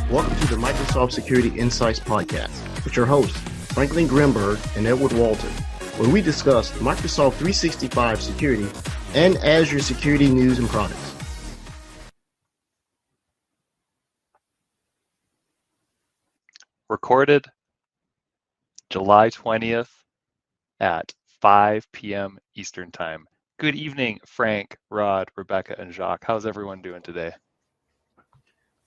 Welcome to the Microsoft Security Insights Podcast with your hosts, Franklin Grimberg and Edward Walton, where we discuss Microsoft 365 security and Azure security news and products. Recorded July 20th at 5 p.m. Eastern Time. Good evening, Frank, Rod, Rebecca, and Jacques. How's everyone doing today?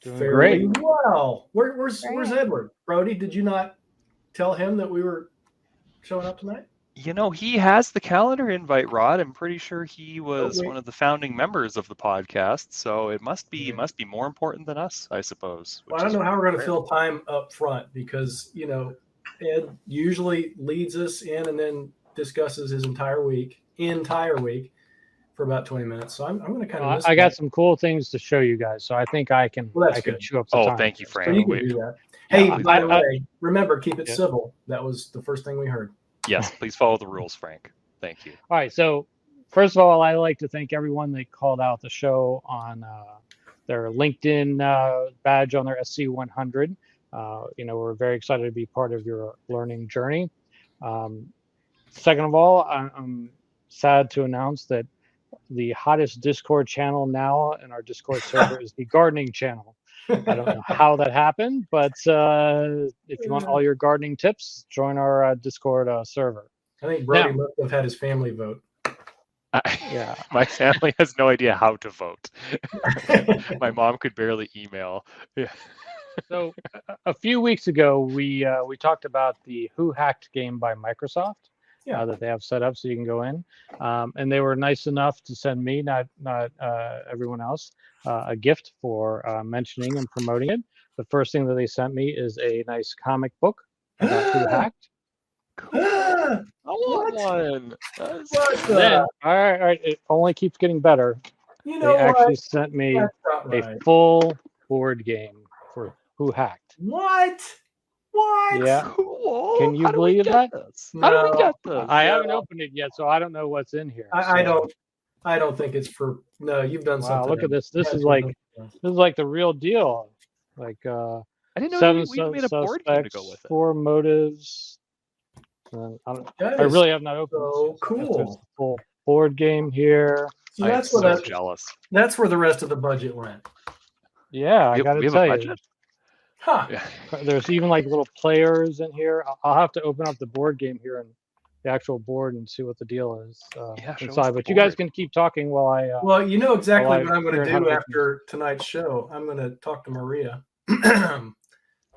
Doing great. Well, where's Edward? Brody, did you not tell him that we were showing up tonight? You know, he has the calendar invite, Rod. I'm pretty sure he was one of the founding members of the podcast, so it must be more important than us, I suppose. Well, I don't know how we're going to fill time up front because, you know, Ed usually leads us in and then discusses his entire week for about 20 minutes. So I'm going to kind of. I got some cool things to show you guys, so I think I can. I can chew up the time. Oh, thank you, Frank. So you can do that. Hey, by the way, remember, keep it civil. That was the first thing we heard. Yes, please follow the rules, Frank. Thank you. All right. So first of all, I'd like to thank everyone that called out the show on their LinkedIn badge on their SC100. You know, we're very excited to be part of your learning journey. Second of all, I'm sad to announce that the hottest Discord channel now in our Discord server is the gardening channel. I don't know how that happened, but if you want all your gardening tips, join our Discord server. I think Brody must have had his family vote. My family has no idea how to vote. My mom could barely email. Yeah. So a few weeks ago, we talked about the Who Hacked game by Microsoft. That they have set up so you can go in, and they were nice enough to send me, not everyone else, a gift for mentioning and promoting it. The first thing that they sent me is a nice comic book about Who Hacked. Cool. I want one. Then, all right, it only keeps getting better. You know, they actually sent me a full board game for Who Hacked. What? Yeah. Cool. Can you believe that? How do we get this? I haven't opened it yet, so I don't know what's in here. I don't think it's for. No, you've done something. Look at this. This is like the real deal. Like I didn't know 7 we made a board game to go with it. 4 motives. I really have not opened. So cool. Full board game here. So that's jealous. That's where the rest of the budget went. Yeah, I got to tell you. Huh. Yeah. There's even like little players in here. I'll have to open up the board game here and the actual board and see what the deal is inside. But you guys can keep talking while I. Well, you know exactly what I'm going to do after tonight's show. I'm going to talk to Maria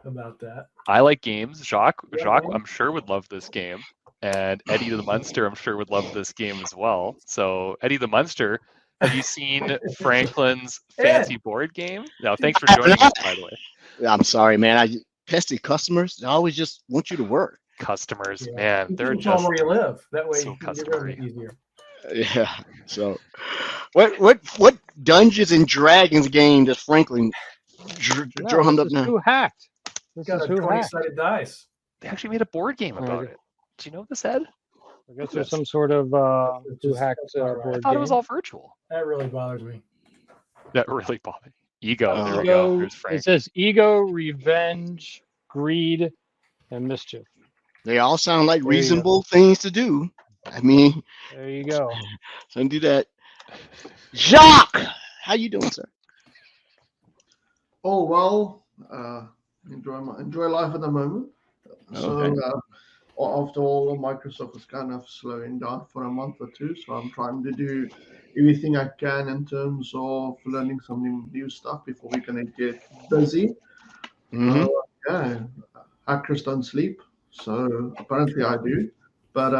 about that. I like games. Jacques, I'm sure would love this game, and Eddie the Munster, I'm sure would love this game as well. So Eddie the Munster, have you seen Franklin's fancy board game? No, thanks for joining us, by the way. I'm sorry, man. Pesky customers, they always just want you to work. Customers, man, they're just where you live. That way, so you can get it easier. Yeah. So, what Dungeons and Dragons game does Franklin drum up now? Who Hacked? This got a 20-sided dice. They actually made a board game about it. Do you know this, Ed? I guess there's some sort of Who Hacked board game. I thought it was all virtual. That really bothers me. That really bothers me. Ego. There we go. There's Frank. It says ego, revenge, greed, and mischief. They all sound like reasonable things to do. I mean, there you go. So do that. Jacques, how you doing, sir? Oh well, enjoy life at the moment. Okay. So after all, Microsoft is kind of slowing down for a month or two. So I'm trying to do everything I can in terms of learning some new stuff before we're gonna get busy. Mm-hmm. Hackers don't sleep, so apparently I do. But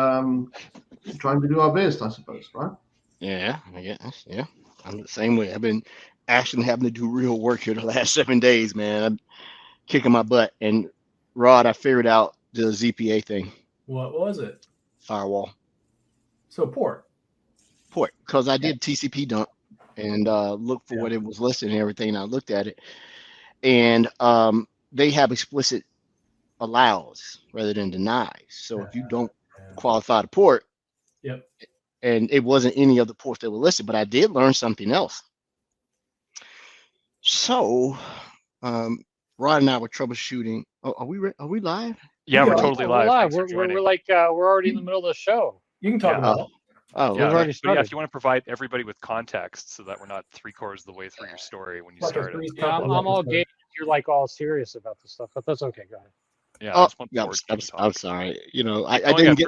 trying to do our best, I suppose, right? Yeah, I guess. Yeah, I'm the same way. I've been actually having to do real work here the last 7 days, man. I'm kicking my butt. And Rod, I figured out the ZPA thing. What was it? Firewall. So port, because I did TCP dump and looked for what it was listed and everything. And I looked at it, and they have explicit allows rather than denies. So if you don't qualify the port, and it wasn't any of the ports that were listed, but I did learn something else. So Rod and I were troubleshooting. Oh, are we live? Yeah, We we're are. totally We're live. live. Thanks for We're joining. like we're already in the middle of the show. You can talk Yeah. about it. Oh, Yeah, We've already but yeah, started. if you want to provide everybody with context so that we're not 3/4 of the way through your story when you Like a started. Three's Yeah, Company I'm all episode. gay. You're like all serious about this stuff, but that's okay. Go ahead. Yeah, I just want the yeah, board I'm, game I'm talk. sorry. You know, Keep I going, didn't get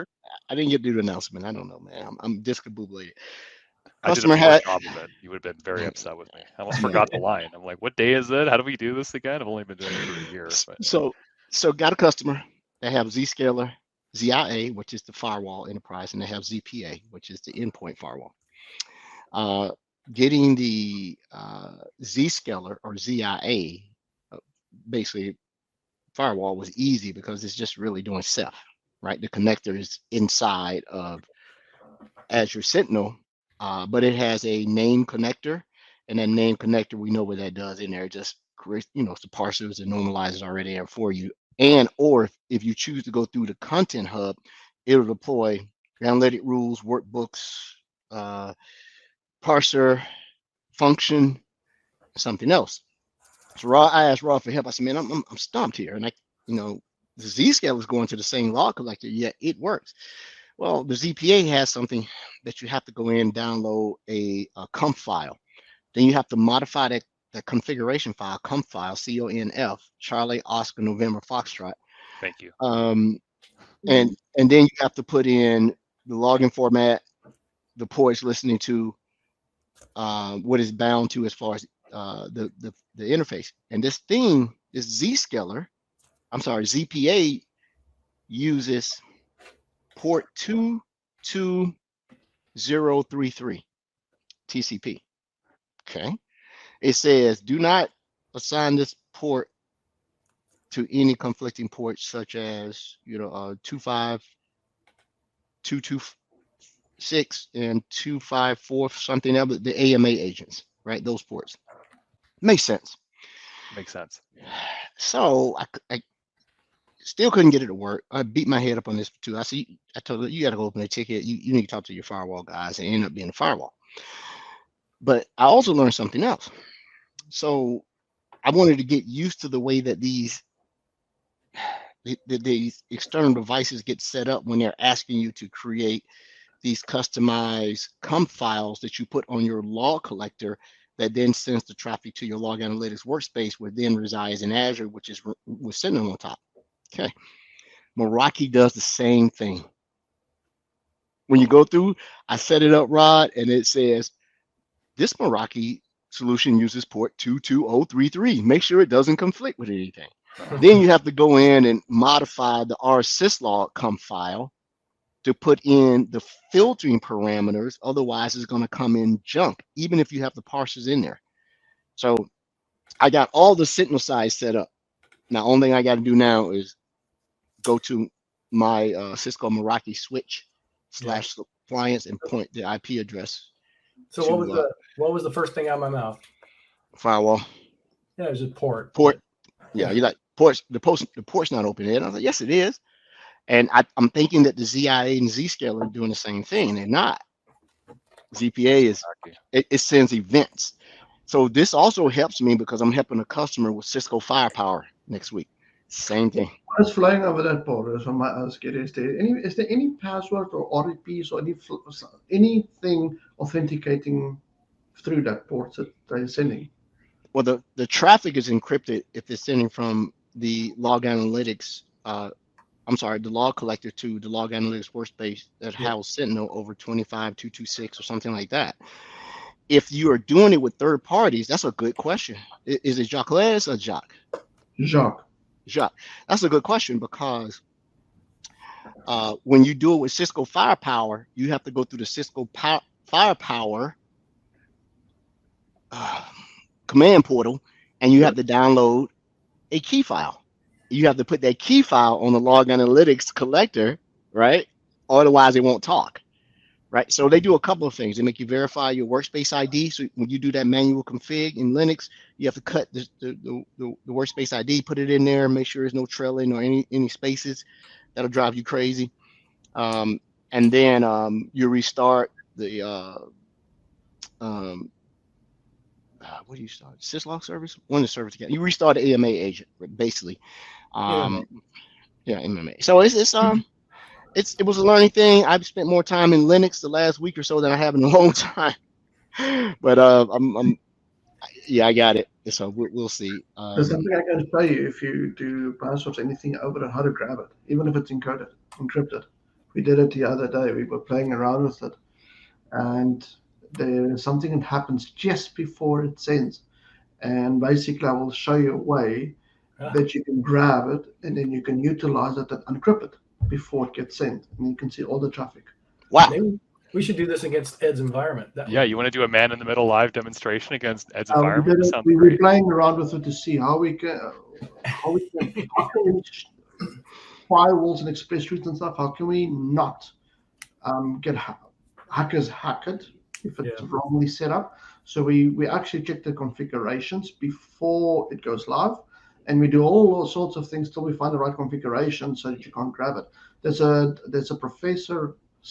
Edward. to do the announcement. I don't know, man. I'm discombobulated. I did a Customer poor had job of it. You would have been very upset with me. I almost No. forgot the line. I'm like, what day is it? How do we do this again? I've only been doing it for a year. But so got a customer. They have Zscaler, ZIA, which is the firewall enterprise, and they have ZPA, which is the endpoint firewall. Getting the Zscaler or ZIA, basically firewall, was easy because it's just really doing Ceph, right? The connector is inside of Azure Sentinel, but it has a name connector, and that name connector, we know what that does in there. It just creates, it's the parsers and normalizes already there for you. And or if you choose to go through the content hub, it'll deploy analytic rules, workbooks, parser, function, something else. So I asked Raw for help. I said, man, I'm stumped here. And the Zscaler is going to the same log collector, yet it works. Well, the ZPA has something that you have to go in and download a conf file. Then you have to modify that configuration file, conf file, CONF, Charlie, Oscar, November, Foxtrot. thank you. And then you have to put in the login format, the ports listening to, what is bound to as far as the interface. And this Zscaler, ZPA uses port 22033 TCP. Okay. It says do not assign this port to any conflicting ports such as 25226 and 254 something else, the AMA agents, right? Those ports. Makes sense. Makes sense. So I still couldn't get it to work. I beat my head up on this too. I told her, you got to go open a ticket. You need to talk to your firewall guys, and end up being a firewall. But I also learned something else. So I wanted to get used to the way that these external devices get set up when they're asking you to create these customized conf files that you put on your log collector that then sends the traffic to your log analytics workspace, which then resides in Azure, which is with Sentinel on top. Okay. Meraki does the same thing. When you go through, I set it up, Rod, and it says this Meraki solution uses port 22033. Make sure it doesn't conflict with anything. Then you have to go in and modify the rsyslog conf file to put in the filtering parameters. Otherwise, it's going to come in junk, even if you have the parsers in there. So I got all the Sentinel side set up. Now, only thing I got to do now is go to my Cisco Meraki switch / appliance and point the IP address. So what was the first thing out of my mouth? Firewall. Yeah, it was just port. Yeah, you're like ports. The port's not open yet. I was like, yes, it is. And I'm thinking that the ZIA and Zscaler are doing the same thing. They're not. ZPA is it sends events. So this also helps me because I'm helping a customer with Cisco Firepower next week. Same thing. What's flying over that border? So my ask is there any password or REPs or anything authenticating through that port that they're sending? Well, the traffic is encrypted if it's sending from the log analytics. The log collector to the log analytics workspace that houses Sentinel over 25226 or something like that. If you are doing it with third parties, that's a good question. Is it Jacques or Jacques? Jacques. That's a good question because when you do it with Cisco Firepower, you have to go through the Cisco Firepower command portal, and you have to download a key file. You have to put that key file on the log analytics collector, right? Otherwise, it won't talk, right? So they do a couple of things. They make you verify your workspace ID. So when you do that manual config in Linux, you have to cut the workspace ID, put it in there, make sure there's no trailing or any spaces. That'll drive you crazy. And then you restart the what do you start? Syslog service? One of the service again. You restart the AMA agent, basically. Yeah, MMA. So it was a learning thing. I've spent more time in Linux the last week or so than I have in a long time. But I got it. So we'll see. There's something I can tell you if you do passwords, anything over and how to grab it, even if it's encrypted. We did it the other day. We were playing around with it, and there's something that happens just before it sends. And basically, I will show you a way that you can grab it, and then you can utilize it and uncrypt it before it gets sent, and you can see all the traffic. Wow. Maybe we should do this against Ed's environment. You want to do a man-in-the-middle live demonstration against Ed's environment? We were playing around with it to see how we can firewalls and express routes and stuff. How can we not get hackers hack it if it's wrongly set up? So we actually check the configurations before it goes live, and we do all sorts of things till we find the right configuration so that you can't grab it. There's a professor /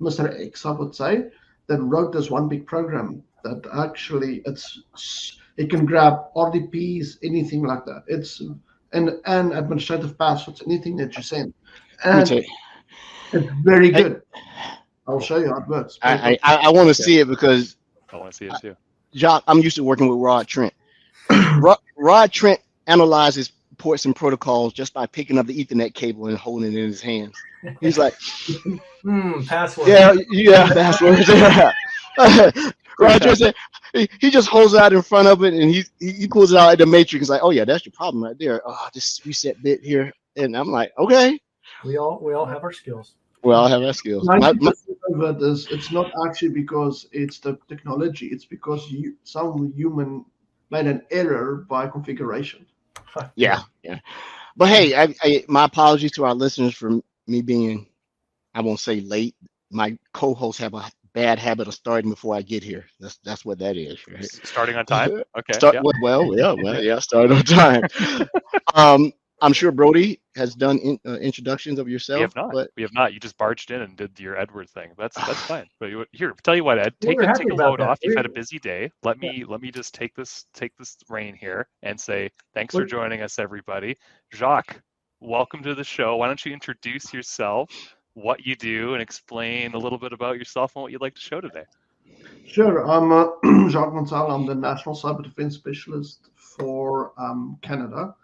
Mr. X, I would say, that wrote this one big program that actually it can grab RDPs, anything like that. It's and administrative passwords, anything that you send. And it's very good. I'll show you how it works. I want to see it because I want to see it too. Jacques, I'm used to working with Rod Trent. Rod Trent analyzes ports and protocols just by picking up the Ethernet cable and holding it in his hands. He's like, password. Yeah, passwords. Rod Trent said he just holds it out in front of it and he pulls it out at the matrix. He's like, oh yeah, that's your problem right there. Oh, this reset bit here, and I'm like, okay. We all have our skills. We all have our skills. It's not actually because it's the technology. It's because some human made an error by configuration. Yeah. But hey, my apologies to our listeners for me being, I won't say late. My co-hosts have a bad habit of starting before I get here. That's what that is, right? Starting on time? Okay. Starting on time. I'm sure Brody has done introductions of yourself. We have not. You just barged in and did your Edward thing. That's fine. But here, tell you what, Ed, take a load off. You've had a busy day. Let me just take this reign here and say thanks for joining us, everybody. Jacques, welcome to the show. Why don't you introduce yourself, what you do, and explain a little bit about yourself and what you'd like to show today. Sure. I'm Jacques van Zijl. I'm the National Cyber Defense Specialist for Canada.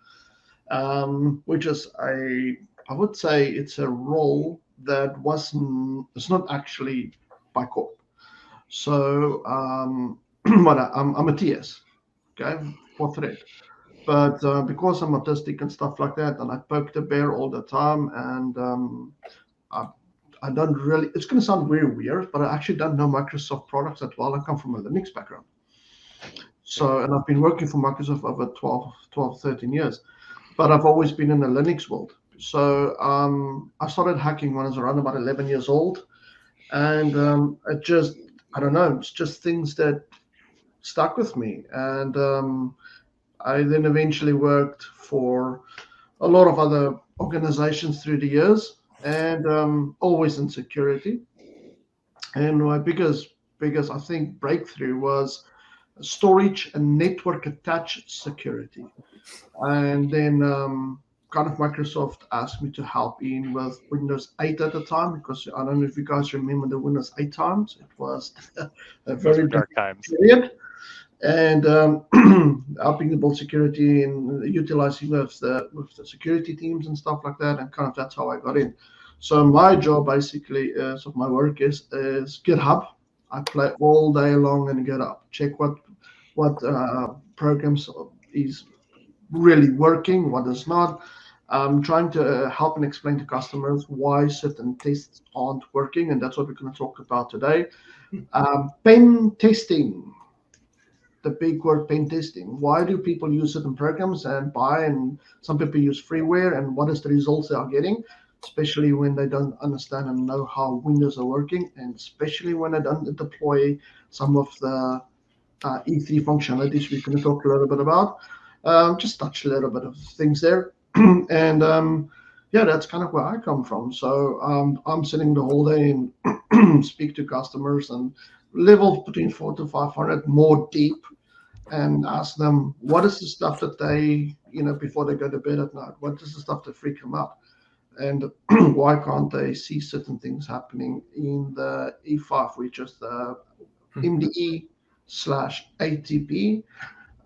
Which is I would say it's a role that it's not actually by corp. So but I'm a TS, okay, for threat. But because I'm autistic and stuff like that, and I poke the bear all the time, and I don't really, it's going to sound very weird, but I actually don't know Microsoft products that well. I come from a Linux background. So, and I've been working for Microsoft over 12, 13 years. But I've always been in the Linux world. So I started hacking when I was around about 11 years old. And I don't know, it's just things that stuck with me. And I then eventually worked for a lot of other organizations through the years, and always in security. And my biggest, I think, breakthrough was storage and network attached security. And then kind of Microsoft asked me to help in with Windows 8 at the time, because I don't know if you guys remember the Windows 8 times. It was a very dark times. Period. And helping to build security and utilizing with the security teams and stuff like that. And kind of that's how I got in. So my job basically my work is GitHub. I play all day long in GitHub. Check what programs is really working, what is not. I'm trying to help and explain to customers why certain tests aren't working, and that's what we're going to talk about today. Pen testing, the big word pen testing. Why do people use certain programs and buy, and some people use freeware, and what is the results they are getting, especially when they don't understand and know how Windows are working, and especially when they don't deploy some of the E3 functionalities we're going to talk a little bit about. Just touch a little bit of things there. And that's kind of where I come from. So I'm sitting the whole day and speak to customers and levels between 400 to 500, more deep, and ask them what is the stuff that they, before they go to bed at night, what is the stuff that freak them out, and why can't they see certain things happening in the E5, which is the MDE/ATP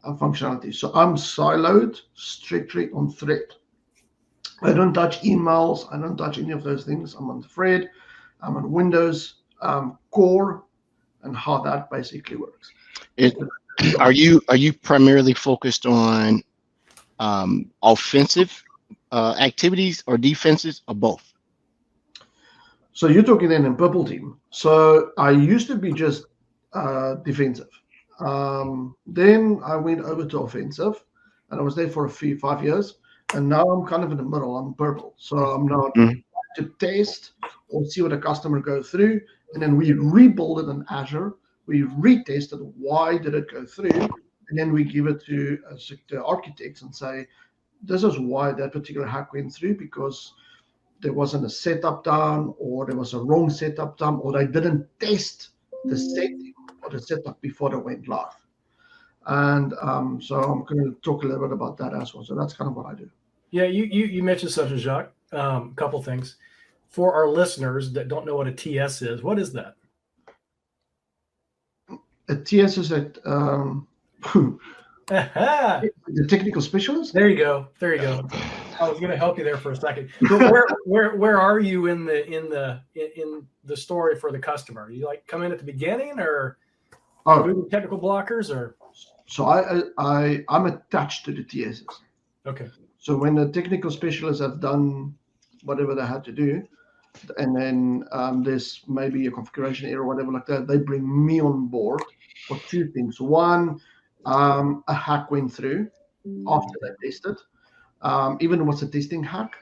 functionality. So I'm siloed strictly on thread. I don't touch emails. I don't touch any of those things. I'm on thread. I'm on Windows core, and how that basically works. Are you primarily focused on offensive activities or defenses, or both? So you're talking then in purple team. So I used to be just defensive. Then I went over to offensive, and I was there for 5 years. And now I'm kind of in the middle. I'm purple. So I'm not to test or see what a customer goes through. And then we rebuild it in Azure. We retest it. Why did it go through? And then we give it to the architects and say, this is why that particular hack went through, because there wasn't a setup done, or there was a wrong setup done, or they didn't test the setting or the setup before they went live. And so I'm going to talk a little bit about that as well. So that's kind of what I do. Yeah, you mentioned something, Jacques. A couple things. For our listeners that don't know what a TS is, what is that? A TS is the technical specialist. There you go. I was going to help you there for a second. But where are you in the story for the customer? You like come in at the beginning, or technical blockers, or? So I'm attached to the TSs. Okay. So when the technical specialists have done whatever they had to do, and then there's maybe a configuration error or whatever like that, they bring me on board for two things. One, a hack went through after they tested, even what's a testing hack,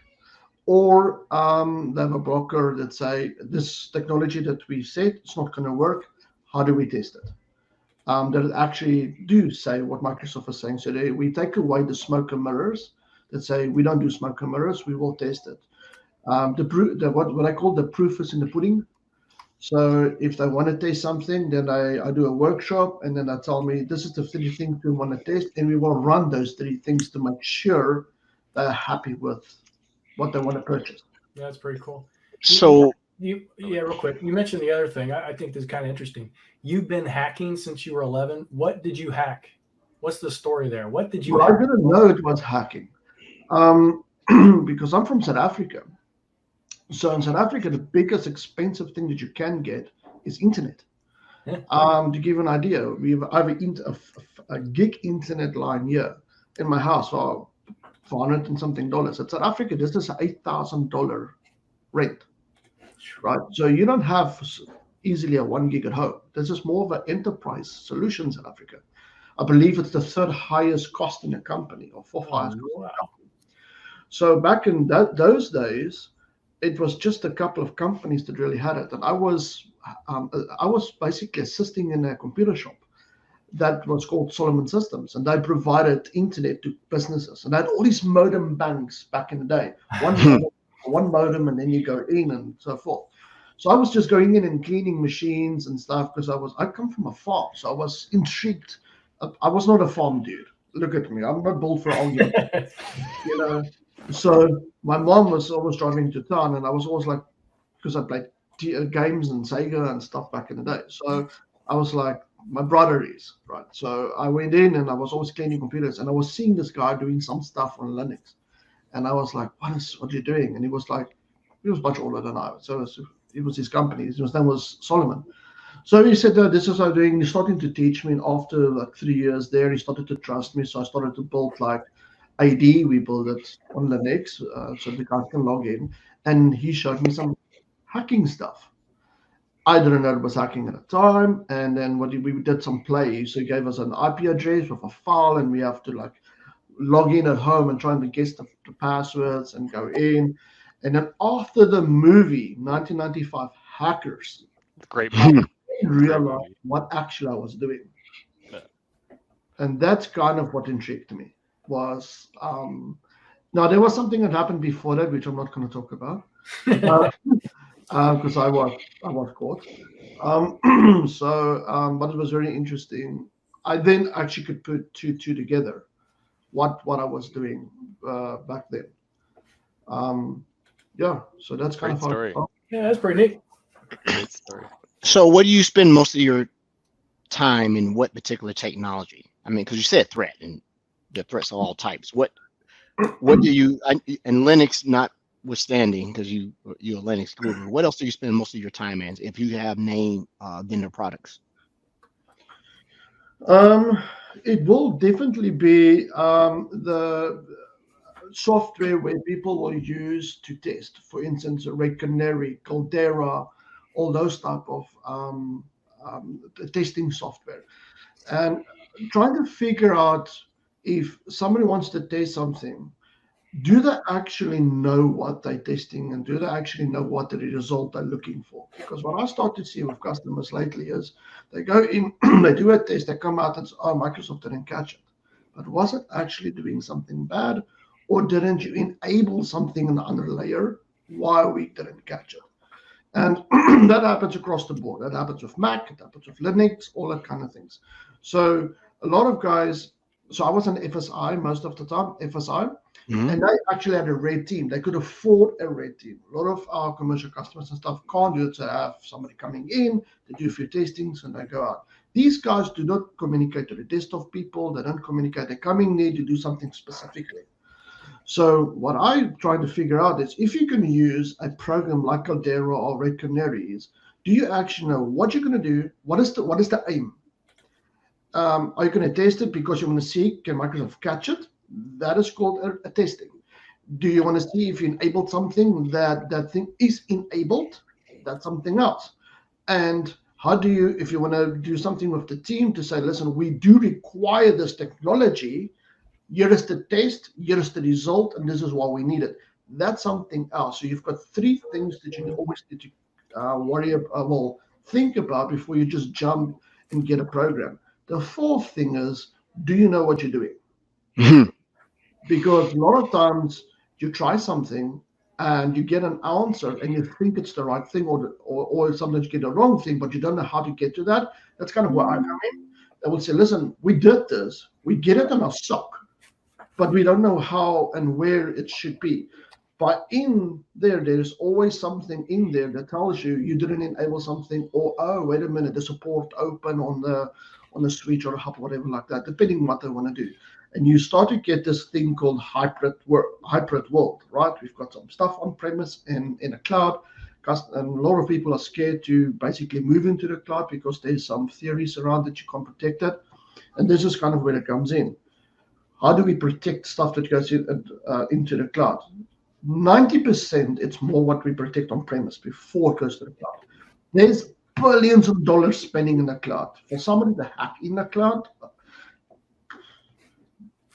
or they have a blocker that say this technology that we said it's not going to work. How do we test it? That actually do say what Microsoft is saying. So we take away the smoke and mirrors that say we don't do smoke and mirrors. We will test it. What I call the proof is in the pudding. So if they want to test something, then I do a workshop, and then they tell me this is the 3 things we want to test, and we will run those 3 things to make sure they're happy with what they want to purchase. Yeah, that's pretty cool. So real quick, you mentioned the other thing. I think this is kind of interesting. You've been hacking since you were 11. What did you hack? What's the story there? What did you hack? I didn't know it was hacking because I'm from South Africa. So in South Africa, the biggest expensive thing that you can get is internet. Yeah. To give you an idea, I have a gig internet line here in my house for $400 and something. In South Africa, this is an $8,000 rent, right? So you don't have easily a 1 gig at home. This is more of an enterprise solution in South Africa. I believe it's the 3rd highest cost in a company, or 4th highest cost in a company. So back in those days, it was just a couple of companies that really had it, and I was basically assisting in a computer shop that was called Solomon Systems, and they provided internet to businesses, and they had all these modem banks back in the day. One modem, and then you go in and so forth. So I was just going in and cleaning machines and stuff because I come from a farm, so I was intrigued. I was not a farm dude. Look at me, I'm not built for argument, So my mom was always driving to town, and I was always like, because I played games and Sega and stuff back in the day. So I was like, my brother is, right? So I went in, and I was always cleaning computers, and I was seeing this guy doing some stuff on Linux. And I was like, what are you doing? And he was much older than I was. So it was his company. His name was Solomon. So he said, this is what I'm doing. He's starting to teach me. And after like 3 years there, he started to trust me. So I started to build like AD. We built it on Linux so the guys can log in. And he showed me some hacking stuff. I didn't know it was hacking at the time. And then we did some play. So he gave us an IP address with a file, and we have to like log in at home and trying to guess the passwords and go in. And then after the movie 1995 Hackers, great movie, I realized what actually I was doing. Yeah. And that's kind of what intrigued me was now there was something that happened before that which I'm not going to talk about because I was caught. But it was very interesting. I then actually could put two together, what I was doing back then. Yeah, so that's kind Great of how story. it started. Yeah, that's pretty neat. Great story. So, what do you spend most of your time in? What particular technology? I mean, because you said threat, and the threats of all types. What do you and Linux notwithstanding, because you're a Linux guru. What else do you spend most of your time in? If you have name vendor products. It will definitely be the software where people will use to test. For instance, Red Canary, Caldera, all those type of testing software. And trying to figure out if somebody wants to test something, do they actually know what they're testing and do they actually know what the result they're looking for? Because what I start to see with customers lately is they go in, they do a test, they come out and say, oh, Microsoft didn't catch it. But was it actually doing something bad, or didn't you enable something in the under layer why we didn't catch it? And that happens across the board. That happens with Mac, it happens with Linux, all that kind of things. So a lot of guys, so I was an FSI most of the time, FSI, and they actually had a red team. They could afford a red team. A lot of our commercial customers and stuff can't do it, so have somebody coming in, they do a few testings, and they go out. These guys do not communicate to the desktop people. They don't communicate. They're coming there to do something specifically. So what I'm trying to figure out is if you can use a program like Caldera or Red Canary, do you actually know what you're going to do? What is the aim? Are you going to test it because you want to see can Microsoft catch it? That is called a testing. Do you want to see if you enabled something that thing is enabled? That's something else. And how do you, if you want to do something with the team to say, listen, we do require this technology. Here is the test, here is the result, and this is why we need it. That's something else. So you've got three things that you always need to think about before you just jump and get a program. The fourth thing is, do you know what you're doing? Because a lot of times you try something and you get an answer and you think it's the right thing, or sometimes you get the wrong thing, but you don't know how to get to that. That's kind of where I come in. They will say, listen, we did this, we get it in our SOC, but we don't know how and where it should be. But in there's always something in there that tells you didn't enable something, or oh, wait a minute, the support open on the switch or a hub, whatever like that, depending on what they want to do. And you start to get this thing called hybrid world, right? We've got some stuff on premise and in a cloud, and a lot of people are scared to basically move into the cloud because there's some theories around that you can't protect it. And this is kind of where it comes in. How do we protect stuff that goes into the cloud? 90%, it's more what we protect on premise before it goes to the cloud. There's billions of dollars spending in the cloud. For somebody to hack in the cloud,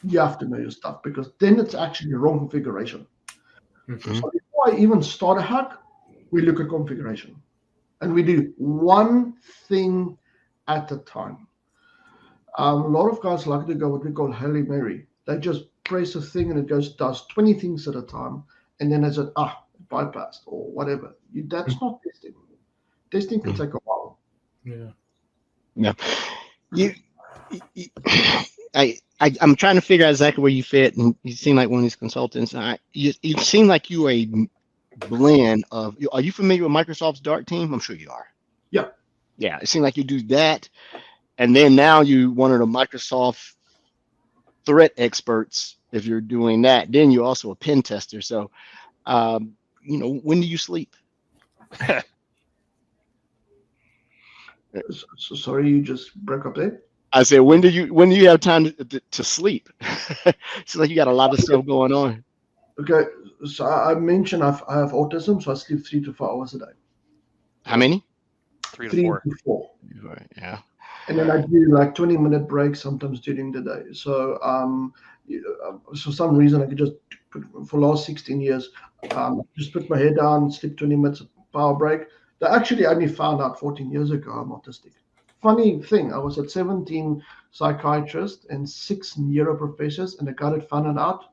you have to know your stuff, because then it's actually the wrong configuration. Mm-hmm. So before I even start a hack, we look at configuration. And we do one thing at a time. A lot of guys like to go what we call Hail Mary. They just press a thing and it does 20 things at a time. And then it's bypassed or whatever. That's not testing. Testing can take a while. Yeah. I'm trying to figure out exactly where you fit, and you seem like one of these consultants. You seem like you are a blend of. Are you familiar with Microsoft's Dark Team? I'm sure you are. Yeah. Yeah. It seems like you do that, and then now you one of the Microsoft threat experts. If you're doing that, then you're also a pen tester. So, when do you sleep? So sorry, you just broke up there. I said, when do you have time to sleep? It's like you got a lot of stuff going on. Okay, so I mentioned I have autism, so I sleep 3 to 4 hours a day. How many? 3 to 4. Yeah. And then I do like 20-minute breaks sometimes during the day. So for some reason I could just for the last 16 years, just put my head down, sleep 20 minutes, power break. They actually only found out 14 years ago I'm autistic. Funny thing, I was at 17 psychiatrists and 6 neuro professors, and the guy that found it out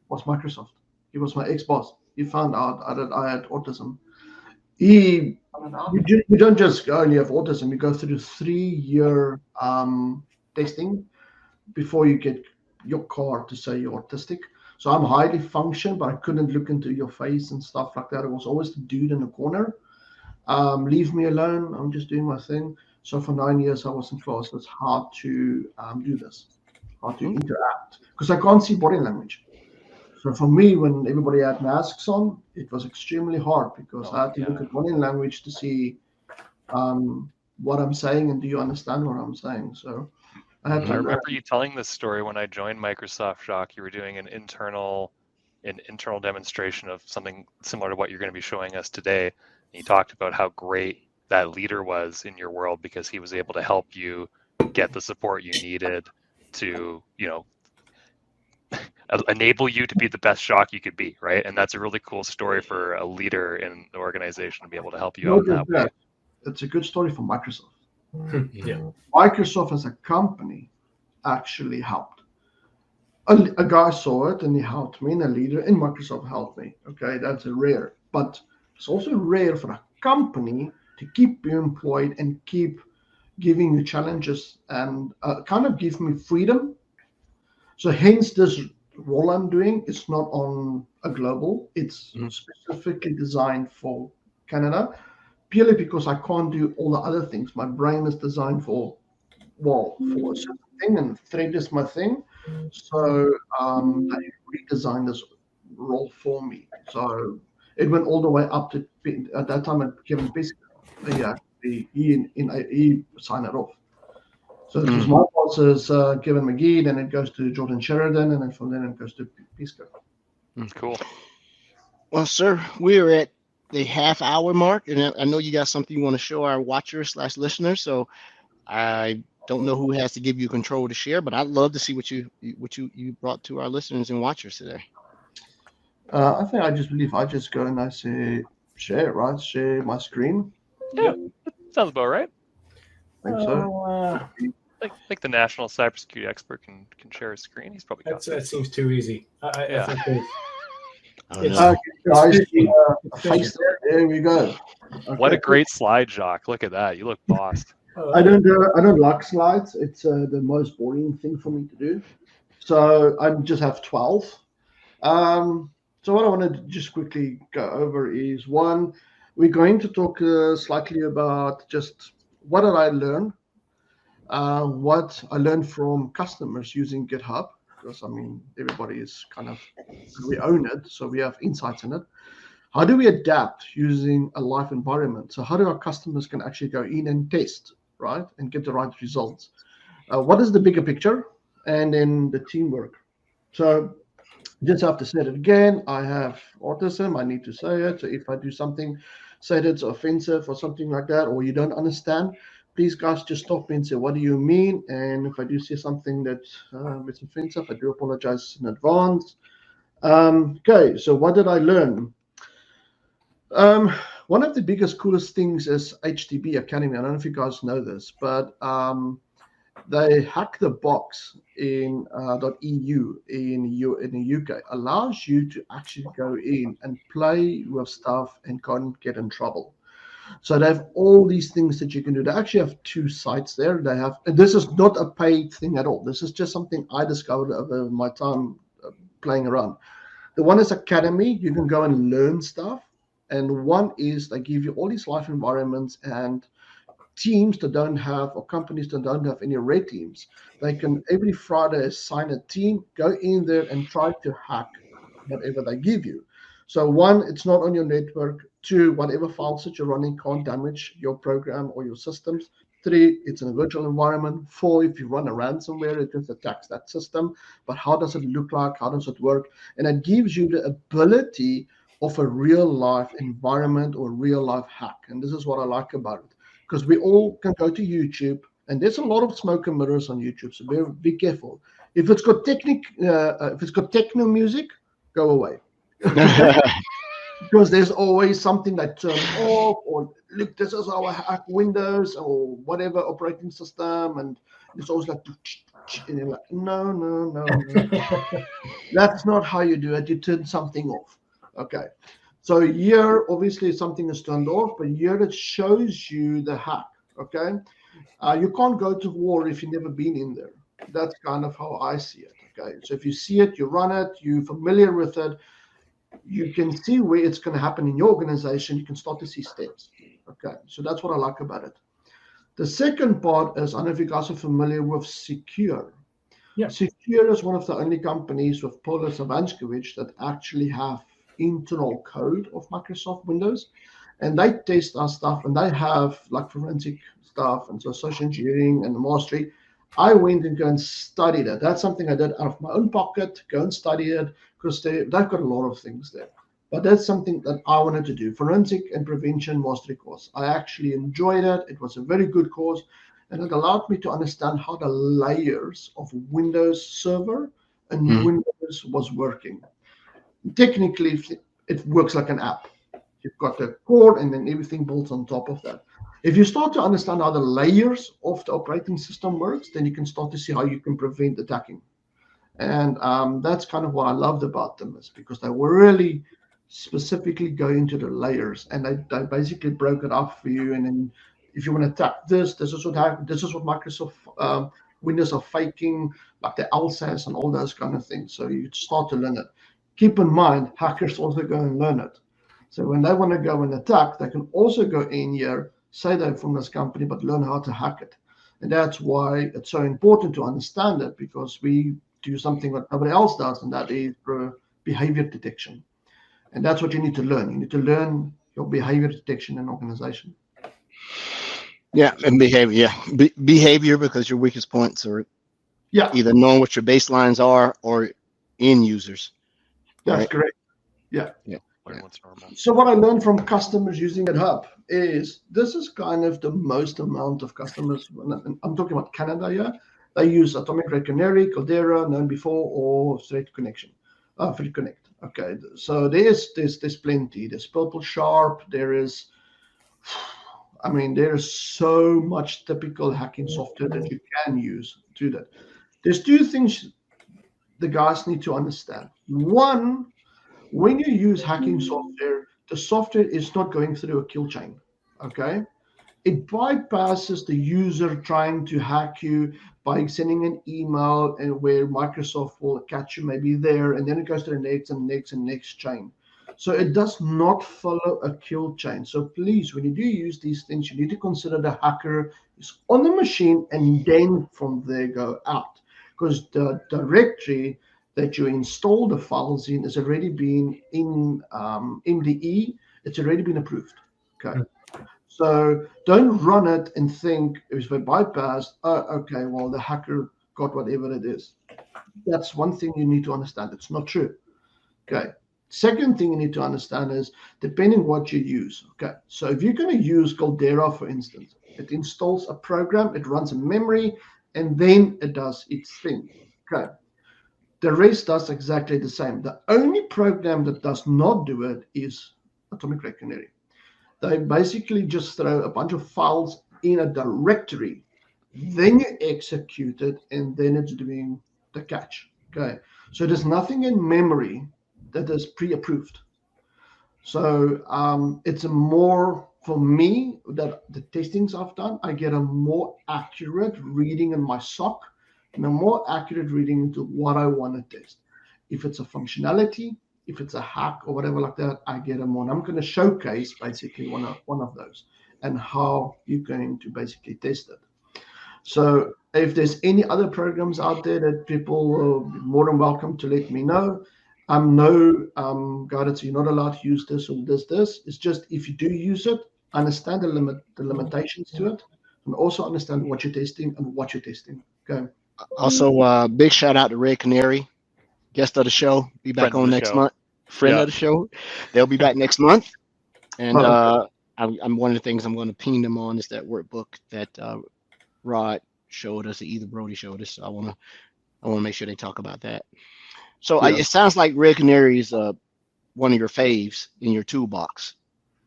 was Microsoft. He was my ex-boss. He found out that I had autism. you don't just go and you have autism. You go through 3-year testing before you get your card to say you're autistic. So I'm highly functional, but I couldn't look into your face and stuff like that. It was always the dude in the corner. Leave me alone. I'm just doing my thing. So for 9 years, I was in class. It's hard to do this, hard to interact, because I can't see body language. So for me, when everybody had masks on, it was extremely hard because I had to look at body language to see what I'm saying and do you understand what I'm saying. So I remember you telling this story when I joined Microsoft, Jacques. You were doing an internal demonstration of something similar to what you're going to be showing us today. And you talked about how great that leader was in your world because he was able to help you get the support you needed to, enable you to be the best Jacques you could be, right? And that's a really cool story for a leader in the organization to be able to help you out in that way. It's a good story for Microsoft. Yeah. Microsoft as a company actually helped. A guy saw it and he helped me, and a leader in Microsoft helped me. Okay, that's rare. But it's also rare for a company to keep you employed and keep giving you challenges and kind of give me freedom. So hence this role I'm doing is not on a global. It's specifically designed for Canada, purely because I can't do all the other things. My brain is designed for a certain thing, and thread is my thing. So they redesigned this role for me. So it went all the way up to, at that time, Kevin Pesca. He signed it off. So it was my boss is Kevin McGee, then it goes to Jordan Sheridan, and then from then it goes to Pesca. Cool. Well, sir, we're at the half-hour mark, and I know you got something you want to show our watchers/listeners. So I don't know who has to give you control to share, but I'd love to see what you brought to our listeners and watchers today. I think I just go and I say share my screen. Yeah, sounds about right. I think so. Like the national cybersecurity expert can share his screen. He's probably got that seems too easy. I think face there we go. Okay. What a great slide, Jacques. Look at that. You look bossed. I don't like slides. It's the most boring thing for me to do. So I just have 12. So what I want to just quickly go over is, one, we're going to talk slightly about just what did I learn, what I learned from customers using GitHub, because everybody is we own it, so we have insights in it. How do we adapt using a live environment? So how do our customers can actually go in and test, right, and get the right results? What is the bigger picture? And then the teamwork. So just have to say it again. I have autism. I need to say it. So if I do something, say that's offensive or something like that, or you don't understand, please, guys, just stop me and say, what do you mean? And if I do say something that is offensive, I do apologize in advance. Okay, so what did I learn? One of the biggest, coolest things is HTB Academy. I don't know if you guys know this, but they hack the box in .eu in the UK, allows you to actually go in and play with stuff and can't get in trouble. So they have all these things that you can do. They actually have 2 sites there. They have, and this is not a paid thing at all. This is just something I discovered over my time playing around. The one is Academy. You can go and learn stuff. And one is they give you all these live environments and teams that don't have, or companies that don't have any red teams. They can every Friday assign a team, go in there and try to hack whatever they give you. So 1, it's not on your network. 2, whatever files that you're running can't damage your program or your systems. 3, it's in a virtual environment. 4, if you run a ransomware, it just attacks that system. But how does it look like? How does it work? And it gives you the ability of a real life environment or real life hack. And this is what I like about it, because we all can go to YouTube, and there's a lot of smoke and mirrors on YouTube. So be careful. If it's got techno music, go away. Because there's always something that turns off, or look, this is how I hack Windows or whatever operating system, and it's always like, and you're like, no. That's not how you do it. You turn something off. Okay. So here, obviously, something is turned off, but here it shows you the hack, okay? You can't go to war if you've never been in there. That's kind of how I see it, okay? So if you see it, you run it, you're familiar with it, you can see where it's going to happen in your organization. You can start to see steps, okay? So that's what I like about it. The second part is, I don't know if you guys are familiar with Secure. Yeah. Secure is one of the only companies with Paula Savanskowicz that actually have internal code of Microsoft Windows, and they test our stuff, and they have like forensic stuff and so social engineering and mastery. I went and go and studied it. That's something I did out of my own pocket, go and study it, because they've got a lot of things there. But that's something that I wanted to do, forensic and prevention mastery course. I actually enjoyed it. It was a very good course, and it allowed me to understand how the layers of Windows Server and Windows was working. Technically, it works like an app. You've got the core, and then everything builds on top of that. If you start to understand how the layers of the operating system works, then you can start to see how you can prevent attacking. And that's kind of what I loved about them, is because they were really specifically going into the layers, and they basically broke it up for you. And then if you want to attack this is what happened. This is what Microsoft Windows are faking, like the LSAS and all those kind of things. So you start to learn it. Keep in mind, hackers also go and learn it. So when they want to go and attack, they can also go in here, say they're from this company, but learn how to hack it. And that's why it's so important to understand it, because we do something that nobody else does, and that is behavior detection. And that's what you need to learn. You need to learn your behavior detection in an organization. Yeah, and behavior. Yeah, behavior, because your weakest points are either knowing what your baselines are or end users. That's right? correct. Yeah. What's normal. So what I learned from customers using GitHub is this is kind of the most amount of customers. I'm talking about Canada here. They use Atomic Red Canary, Caldera, known before, or Threat Connect. Okay, so there's plenty. There's Purple Sharp. There's so much typical hacking software that you can use to that. There's two things the guys need to understand. One, when you use hacking software, the software is not going through a kill chain, okay? It bypasses the user trying to hack you by sending an email, and where Microsoft will catch you maybe there, and then it goes to the next and next and next chain. So it does not follow a kill chain. So please, when you do use these things, you need to consider the hacker is on the machine, and then from there go out. Because the directory that you install the files in has already been in MDE. It's already been approved. Okay. So don't run it and think if we bypass, okay, well, the hacker got whatever it is. That's one thing you need to understand. It's not true. Okay. Second thing you need to understand is depending what you use. Okay. So if you're going to use Caldera, for instance, it installs a program, it runs in memory, and then it does its thing. Okay. The rest does exactly the same. The only program that does not do it is Atomic Red Canary. They basically just throw a bunch of files in a directory, then you execute it, and then it's doing the catch. Okay. So there's nothing in memory that is pre-approved. So it's a more, for me, that the testings I've done, I get a more accurate reading in my SOC, and a more accurate reading into what I want to test. If it's a functionality, if it's a hack or whatever like that, I get them on. I'm going to showcase basically one of those and how you're going to basically test it. So if there's any other programs out there that people are more than welcome to let me know. I'm no guidance. You're not allowed to use this or this. It's just if you do use it, understand the limitations to it, and also understand what you're testing and what you're testing. Okay. Also, big shout out to Red Canary, guest of the show. Be back on next month. Friend of the show. They'll be back next month. And I'm one of the things I'm going to ping them on is that workbook that Rod showed us, or either Brody showed us. So I want to make sure they talk about that. So it sounds like Red Canary is one of your faves in your toolbox,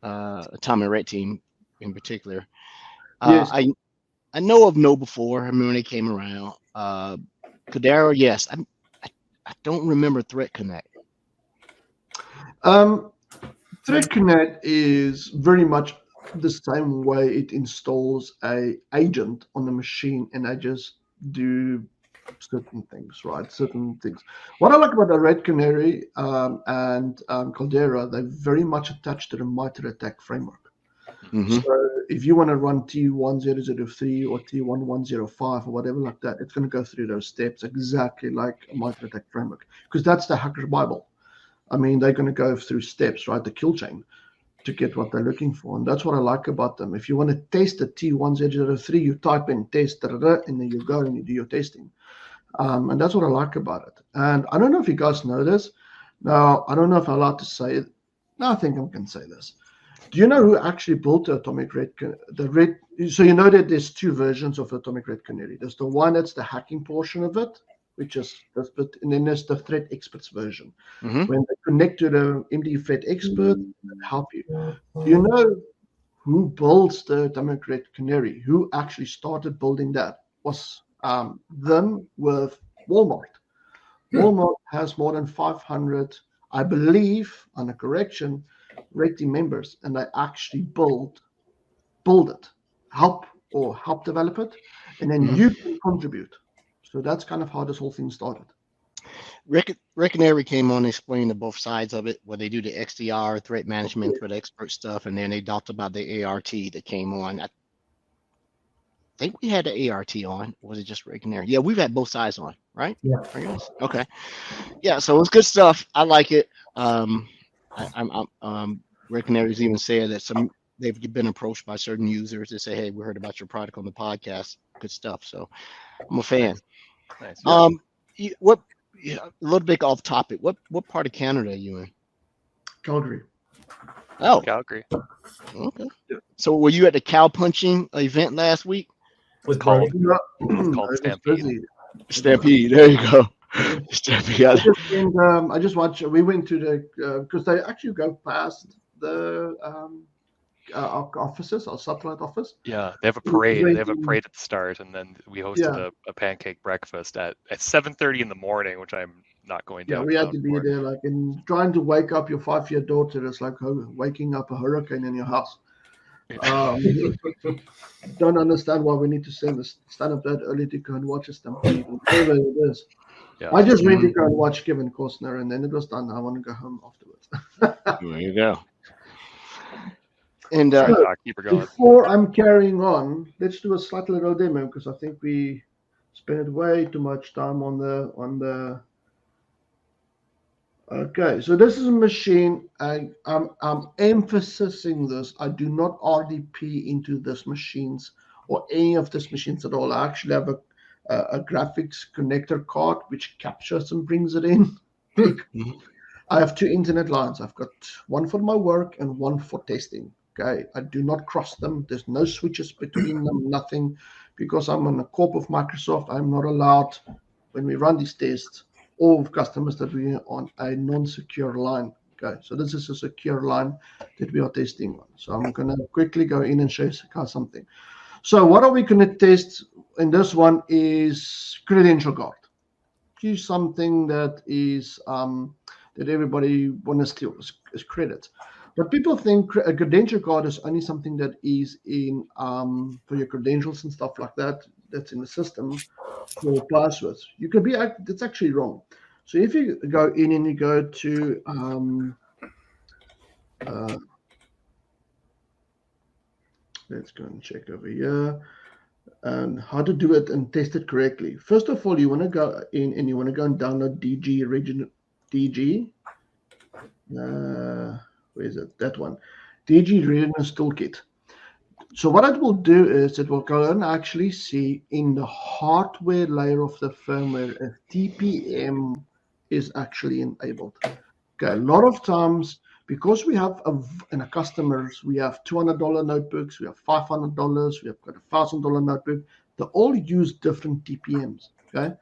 Atomic Red Team in particular. Yes. I know of No before. I remember when they came around. Caldera, yes. I don't remember Threat Connect. Thread Connect is very much the same way it installs a agent on the machine, and I just do certain things, right? Certain things. What I like about the Red Canary and Caldera, they're very much attached to the MITRE ATT&CK framework. Mhm. So if you want to run T1003 or T1105 or whatever like that, it's going to go through those steps exactly like a MITRE ATT&CK framework, because that's the hacker's Bible. I mean, they're going to go through steps, right? The kill chain to get what they're looking for. And that's what I like about them. If you want to test the T1003, you type in test, and then you go and you do your testing. And that's what I like about it. And I don't know if you guys know this. Now, I don't know if I'm allowed to say it. No, I think I can say this. Do you know who actually built the Atomic Red? So you know that there's two versions of Atomic Red Canary. There's the one that's the hacking portion of it, which is this bit, and then there's the Threat Experts version. Mhm. When they connect to the MD Threat Expert, they help you. Do you know who builds the Atomic Red Canary? Who actually started building that? Was them with Walmart. Walmart has more than 500, I believe, on a correction, red team members, and they actually build it, help develop it, and then you can contribute. So that's kind of how this whole thing started. Rick Canary came on and explained the both sides of it, where they do the XDR, threat management, threat expert stuff, and then they talked about the ART that came on. I think we had the ART on. Or was it just Rick Canary? Yeah, we've had both sides on, right? Yeah. Okay. Yeah, so it's good stuff. I like it. Rick Canary's even said that they've been approached by certain users to say, "Hey, we heard about your product on the podcast. Good stuff." So I'm a fan. Nice. A little bit off topic. What part of Canada are you in? Calgary. Oh, Calgary. okay. So were you at the cow punching event last week? With Called- Brody. It's called Stampede. Stampede. There you go. Stampede. I just watched. We went to the because they actually go past the our offices, our satellite office. Yeah, they have a parade. They have a parade at the start, and then we hosted a pancake breakfast at 7:30 in the morning, which I'm not going to. Yeah, we had to be there, like, and trying to wake up your 5-year daughter is like waking up a hurricane in your house. Don't understand why we need to stand up that early to go and watch a stampede. Whatever it is. Yeah. I just went to go and watch Kevin Costner, and then it was done. I want to go home afterwards. There you go. And Keep her going. Before I'm carrying on, let's do a slight little demo because I think we spent way too much time on the. Okay, so this is a machine. I'm emphasizing this. I do not RDP into this machines or any of these machines at all. I actually have a graphics connector card which captures and brings it in. I have two internet lines. I've got one for my work and one for testing. Okay, I do not cross them. There's no switches between them, nothing, because I'm on a corp of Microsoft. I'm not allowed, when we run these tests, all of customers that we are on a non-secure line. Okay, so this is a secure line that we are testing on. So I'm going to quickly go in and show you something. So what are we going to test in this one is credential guard. Use something that is that everybody wants to steal is credit. But people think a credential card is only something that is in for your credentials and stuff like that. That's in the system for passwords. You could be that's actually wrong. So if you go in and you go to let's go and check over here and how to do it and test it correctly. First of all, you want to go in and you want to go and download DG original DG. Where is it? That one. DG Readiness Toolkit. So what it will do is it will go and actually see in the hardware layer of the firmware if TPM is actually enabled. Okay, a lot of times because we have in our customers, we have $200 notebooks, we have $500, we have got a $1,000 notebook. They all use different TPMs. Okay,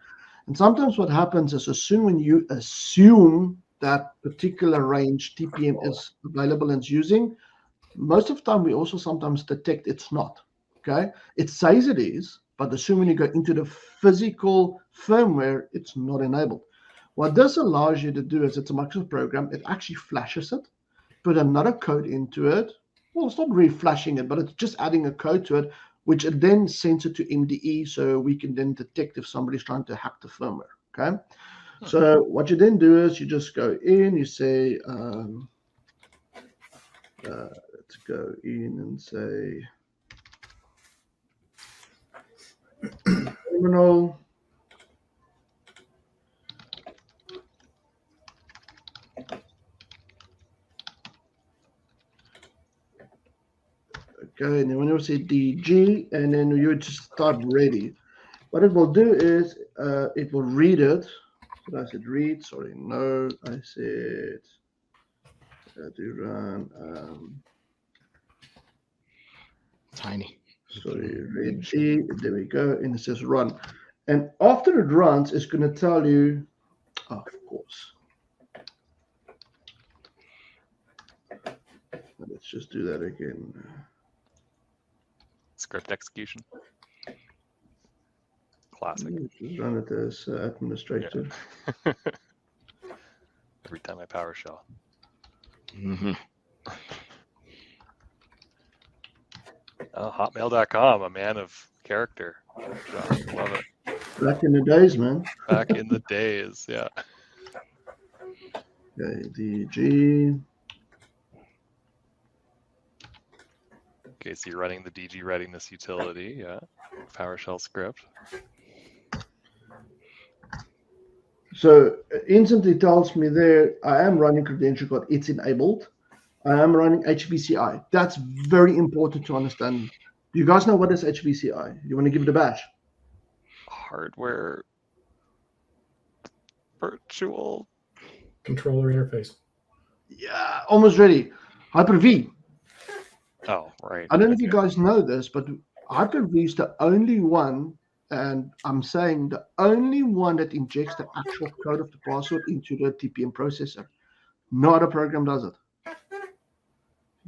and sometimes what happens is as soon when you assume that particular range TPM is available and is using, most of the time we also sometimes detect it's not. Okay, it says it is, but as soon when you go into the physical firmware, it's not enabled. What this allows you to do is it's a Microsoft program. It actually flashes it, put another code into it. Well, it's not really flashing it, but it's just adding a code to it, which it then sends it to MDE, so we can then detect if somebody's trying to hack the firmware. Okay. So what you then do is you just go in, you say, let's go in and say terminal. Okay, and then when you say DG, and then you just type ready. What it will do is it will read it. So I said read, sorry, no, I said to run Tiny. sorry, ready, there we go, and it says run. And after it runs, it's going to tell you, oh, of course. Let's just do that again. Script execution. Classic. Just run it as administrator. Yeah. Every time I PowerShell. Mm-hmm. Hotmail.com, a man of character. Love it. Back in the days, man. Back in the days, yeah. Okay, DG. Okay, so you're running the DG readiness utility, yeah. PowerShell script. So it instantly tells me there I am running credential code. It's enabled. I am running HVCI. That's very important to understand. Do you guys know what is HVCI? You want to give it a bash? Hardware virtual Controller interface. Yeah, almost ready. Hyper-V. Oh, right. I don't know if you guys know this, but Hyper-V is the only one, and I'm saying the only one that injects the actual code of the password into the TPM processor. No other program does it.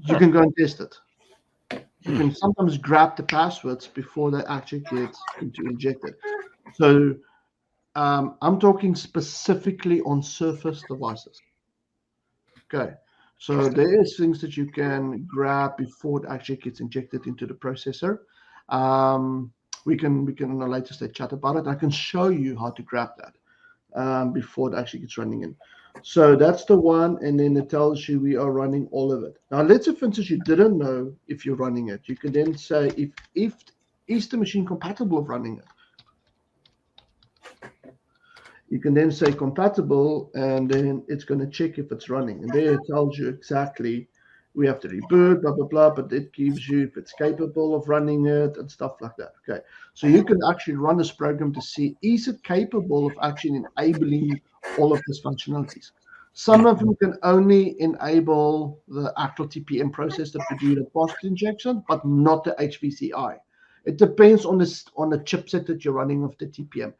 You can go and test it. You can sometimes grab the passwords before they actually get into injected. So I'm talking specifically on Surface devices. Okay. So there is things that you can grab before it actually gets injected into the processor. We can in a later stage chat about it. I can show you how to grab that before it actually gets running in. So that's the one, and then it tells you we are running all of it. Now, let's say, for instance, you didn't know if you're running it. You can then say if is the machine compatible with running it. You can then say compatible, and then it's going to check if it's running. And there it tells you exactly we have to reboot, blah, blah, blah, but it gives you if it's capable of running it and stuff like that. Okay. So you can actually run this program to see, is it capable of actually enabling all of these functionalities? Some of them can only enable the actual TPM process to do the password injection, but not the HVCI. It depends on the chipset that you're running of the TPM.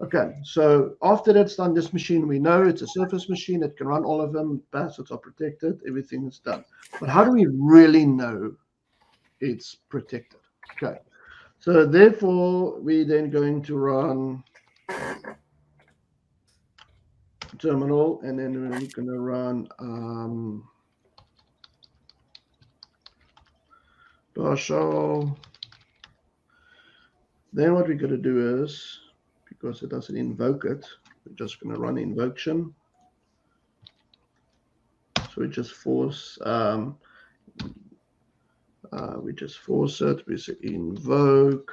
Okay, so after that's done, this machine, we know it's a Surface machine. It can run all of them. Passwords are protected. Everything is done. But how do we really know it's protected? Okay, so therefore, we're then going to run terminal, and then we're going to run PowerShell. Then what we're going to do is, because it doesn't invoke it, we're just going to run invocation. So we just force it. We say invoke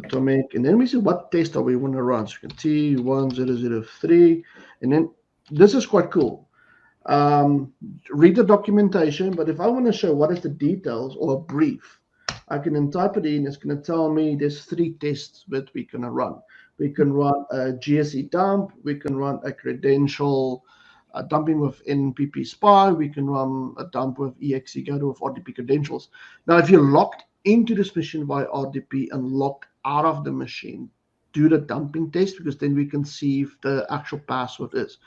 atomic, and then we see what test are we want to run. So you can T1003, and then this is quite cool. Read the documentation, but if I want to show what is the details or a brief, I can then type it in. It's going to tell me there's 3 tests that we can run. We can run a GSE dump. We can run a credential dumping with NPP spy. We can run a dump with exe go with RDP credentials. Now, if you're locked into this machine by RDP and locked out of the machine, do the dumping test, because then we can see if the actual password is.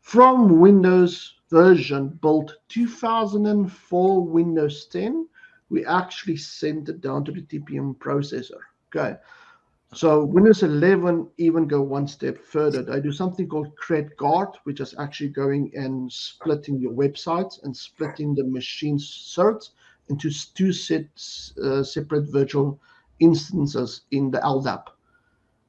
From Windows version built 2004 Windows 10, we actually sent it down to the TPM processor. Okay. So Windows 11 even go one step further. They do something called Cred Guard, which is actually going and splitting your websites and splitting the machine certs into two separate virtual instances in the LDAP.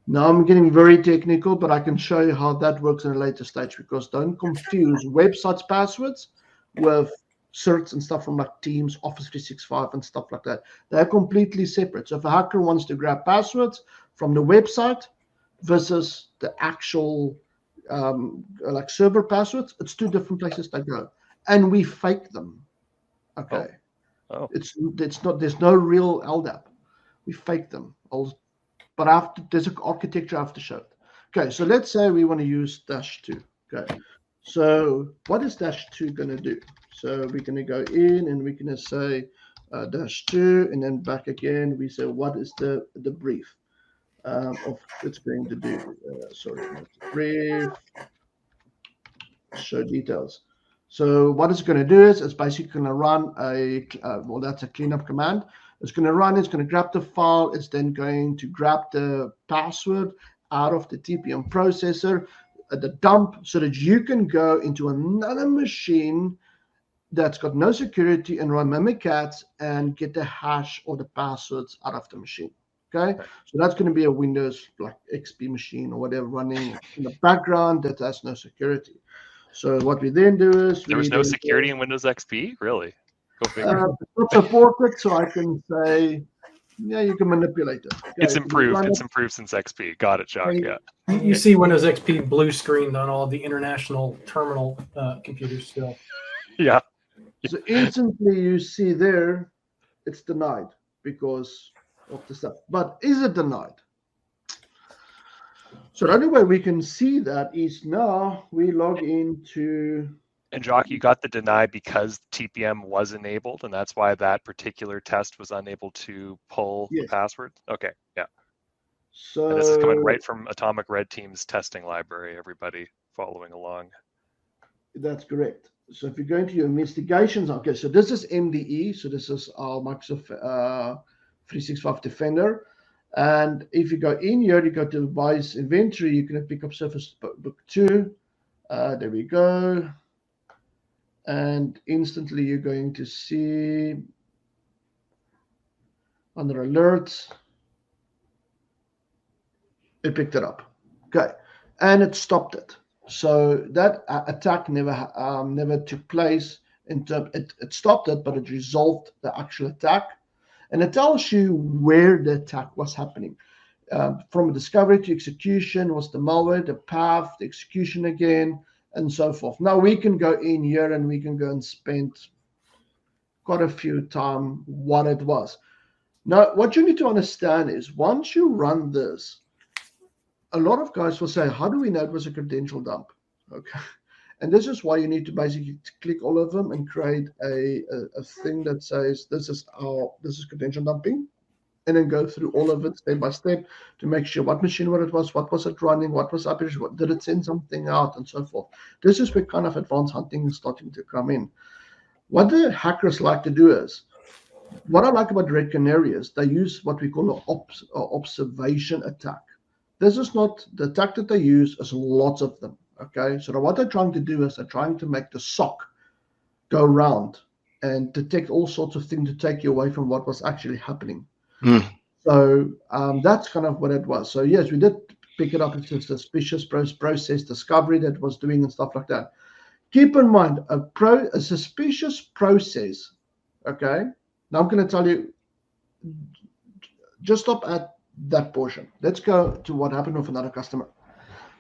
Now I'm getting very technical, but I can show you how that works in a later stage, because don't confuse websites passwords with certs and stuff from like Teams, Office 365 and stuff like that. They're completely separate. So if a hacker wants to grab passwords from the website versus the actual like server passwords, it's two different places they go. And we fake them. Okay. Oh. It's not, there's no real LDAP. We fake them. But there's an architecture I have to show it. Okay, so let's say we want to use -2. Okay, so what is -2 going to do? So we're going to go in and we're going to say -2, and then back again, we say what is the brief of it's going to do. Sorry, not the brief. Show details. So what it's going to do is it's basically going to run well, that's a cleanup command. It's going to run, it's going to grab the file, it's then going to grab the password out of the TPM processor at the dump so that you can go into another machine that's got no security and run Mimikatz and get the hash or the passwords out of the machine. Okay, so that's going to be a Windows like XP machine or whatever running in the background that has no security. So what we then do is there was no security in Windows XP, really? It's not supported, so I can say, yeah, you can manipulate it. Okay, it's improved. It's improved since XP. Got it, Jacques. Yeah. You see Windows XP blue screened on all the international terminal computers still. Yeah. So instantly you see there, it's denied because of the stuff. But is it denied? So the only way we can see that is now we log into. And Jacques, you got the deny because TPM was enabled, and that's why that particular test was unable to pull the password? Okay, yeah. So and this is coming right from Atomic Red Team's testing library, everybody following along. That's correct. So if you go into your investigations, okay, so this is MDE, so this is our Microsoft 365 Defender. And if you go in here, you go to device inventory, you can pick up Surface Book 2. There we go. And instantly you're going to see under alerts, it picked it up. Okay. And it stopped it. So that attack never took place. It stopped it, but it resolved the actual attack. And it tells you where the attack was happening. From discovery to execution was the malware, the path, the execution again, and so forth. Now we can go in here and we can go and spend quite a few time what it was. Now, what you need to understand is once you run this, a lot of guys will say, how do we know it was a credential dump? Okay. And this is why you need to basically click all of them and create a thing that says this is credential dumping, and then go through all of it step by step to make sure what machine what was it running, what was up, did it send something out, and so forth. This is where kind of advanced hunting is starting to come in. What the hackers like to do is, what I like about Red Canary is they use what we call an observation attack. This is not the attack that they use, is lots of them. Okay, so what they're trying to do is they're trying to make the SOC go around and detect all sorts of things to take you away from what was actually happening. So that's kind of what it was. So yes, we did pick it up as a suspicious process discovery that was doing and stuff like that. Keep in mind, a suspicious process, okay? Now I'm going to tell you, just stop at that portion. Let's go to what happened with another customer.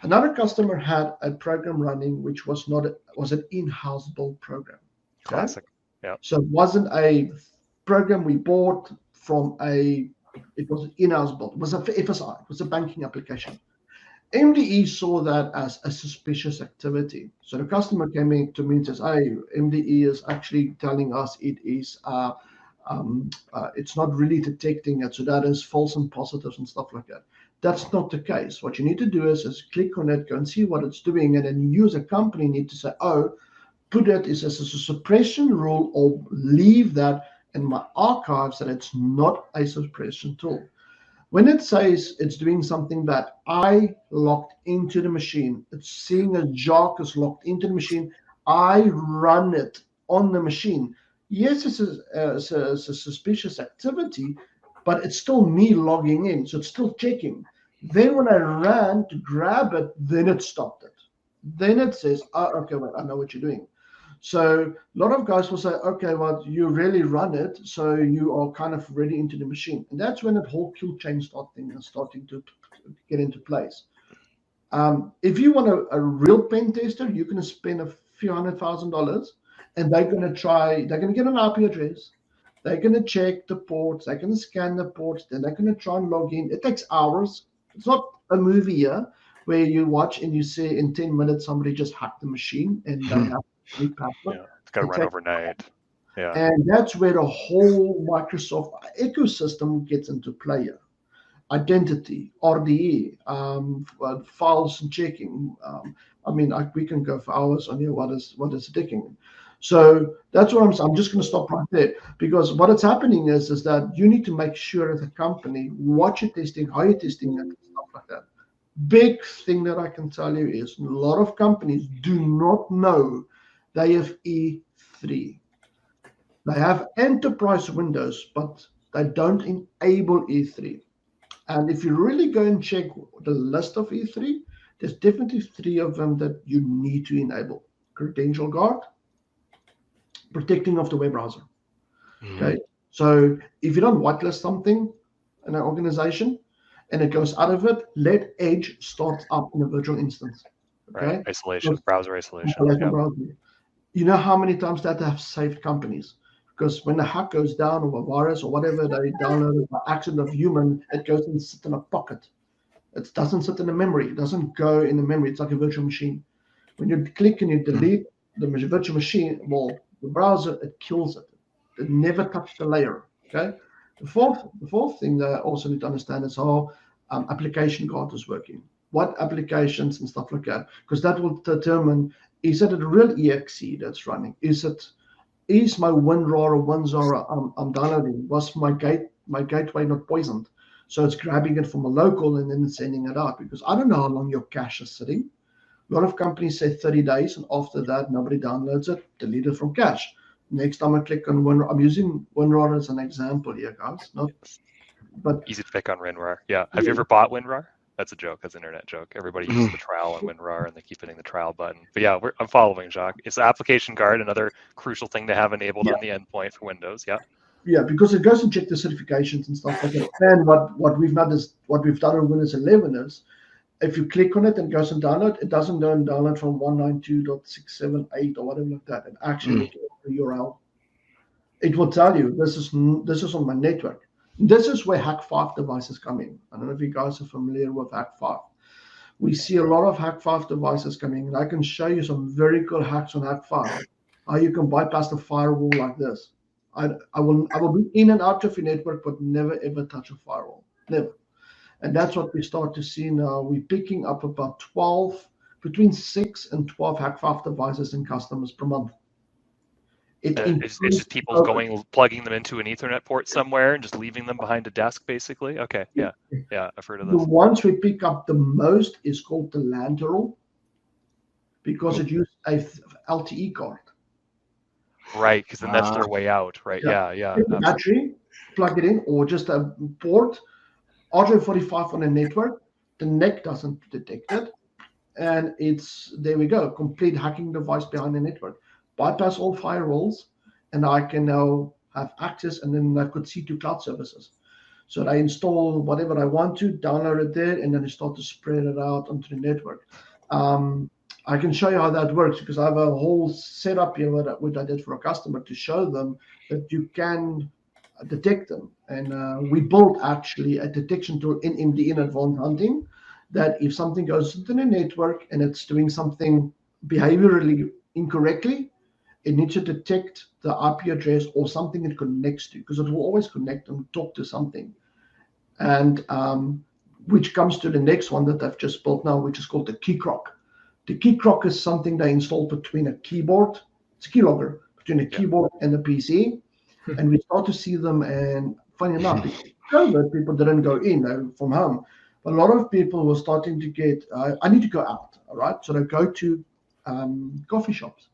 Another customer had a program running which was an in-house built program. Okay? Classic. Yeah. So it wasn't a program we bought from it was in-house built. It was a FSI. It was a banking application. MDE saw that as a suspicious activity. So the customer came in to me and says, hey, MDE is actually telling us it is it's not really detecting it. So that is false and positives and stuff like that. That's not the case. What you need to do is click on it, go and see what it's doing, and then you as a company need to say, oh, put it as a suppression rule or leave that in my archives that it's not a suppression tool. When it says it's doing something that I logged into the machine, it's seeing a Jacques is logged into the machine, I run it on the machine. Yes, it's a suspicious activity, but it's still me logging in, so it's still checking. Then when I ran to grab it, then it stopped it. Then it says, oh, okay, well, I know what you're doing. So a lot of guys will say, okay, well, you really run it, so you are kind of ready into the machine. And that's when the whole kill chain starting to get into place. If you want a real pen tester, you're going to spend a few $100,000, and they're going to get an IP address. They're going to check the ports. They're going to scan the ports. Then they're going to try and log in. It takes hours. It's not a movie here where you watch and you see in 10 minutes somebody just hacked the machine and they have to Yeah, it's got to run overnight. Yeah. And that's where the whole Microsoft ecosystem gets into play here. Identity, RDE, files and checking. We can go for hours on here. What is ticking? So that's what I'm just going to stop right there, because what is happening is that you need to make sure as a company what you're testing, how you're testing it, and stuff like that. Big thing that I can tell you is a lot of companies do not know they have E3. They have enterprise Windows, but they don't enable E3. And if you really go and check the list of E3, there's definitely 3 of them that you need to enable. Credential guard, protecting of the web browser. Okay. So if you don't whitelist something in an organization and it goes out of it, let Edge start up in a virtual instance. Okay. Right. Isolation, browser isolation. You know how many times that have saved companies? Because when the hack goes down, or a virus or whatever they downloaded by accident of human, it goes and sits in a pocket. It doesn't sit in the memory. It doesn't go in the memory. It's like a virtual machine. When you click and you delete the virtual machine, well, the browser, it kills it. It never touched the layer. Okay. The fourth thing that I also need to understand is how application guard is working. What applications and stuff like that, because that will determine, is it a real exe that's running? Is my WinRAR or WinZara I'm downloading, was my gateway not poisoned? So it's grabbing it from a local and then sending it out, because I don't know how long your cache is sitting. A lot of companies say 30 days, and after that, nobody downloads it, delete it from cache. Next time I click on WinRAR, I'm using WinRAR as an example here, guys. But easy to pick on WinRAR. Yeah. Have you ever bought WinRAR? That's a joke. That's an internet joke. Everybody uses the trial on WinRAR and they keep hitting the trial button. But yeah, I'm following, Jacques. It's application guard, another crucial thing to have enabled on the endpoint for Windows. Yeah. Yeah, because it goes and check the certifications and stuff like that. And what we've done on Windows 11 is, if you click on it and goes and download, it doesn't go and download from 192.678 or whatever like that. It actually gives the URL. It will tell you this is on my network. This is where Hack5 devices come in. I don't know if you guys are familiar with Hack5. We see a lot of Hack5 devices coming, and I can show you some very good hacks on Hack5. How you can bypass the firewall like this. I will be in and out of your network, but never ever touch a firewall. Never. And that's what we start to see now. We're picking up about between 6 and 12 Hack5 devices in customers per month. It's just people plugging them into an Ethernet port somewhere and just leaving them behind a desk, basically. Okay, yeah, I've heard of this. The ones we pick up the most is called the LAN tunnel, because it uses a LTE card. Right, because then that's their way out. Right, yeah. Battery, plug it in, or just a port. RJ45 on a network, the NEC doesn't detect it, and there we go, complete hacking device behind the network. Bypass all firewalls, and I can now have access, and then I could see to cloud services. So I install whatever I want to, download it there, and then I start to spread it out onto the network. I can show you how that works, because I have a whole setup here which I did for a customer to show them that you can detect them. And we built actually a detection tool in MD in Advanced Hunting, that if something goes into the network and it's doing something behaviorally incorrectly, it needs to detect the IP address or something it connects to, because it will always connect and talk to something. And which comes to the next one that I've just built now, which is called the keykrock. The keykrock is something they install between a keyboard, it's a keylogger, between a keyboard and a PC. And we start to see them, and funny enough, COVID, people didn't go in, they were from home. But a lot of people were starting to get, I need to go out, all right? So they go to coffee shops.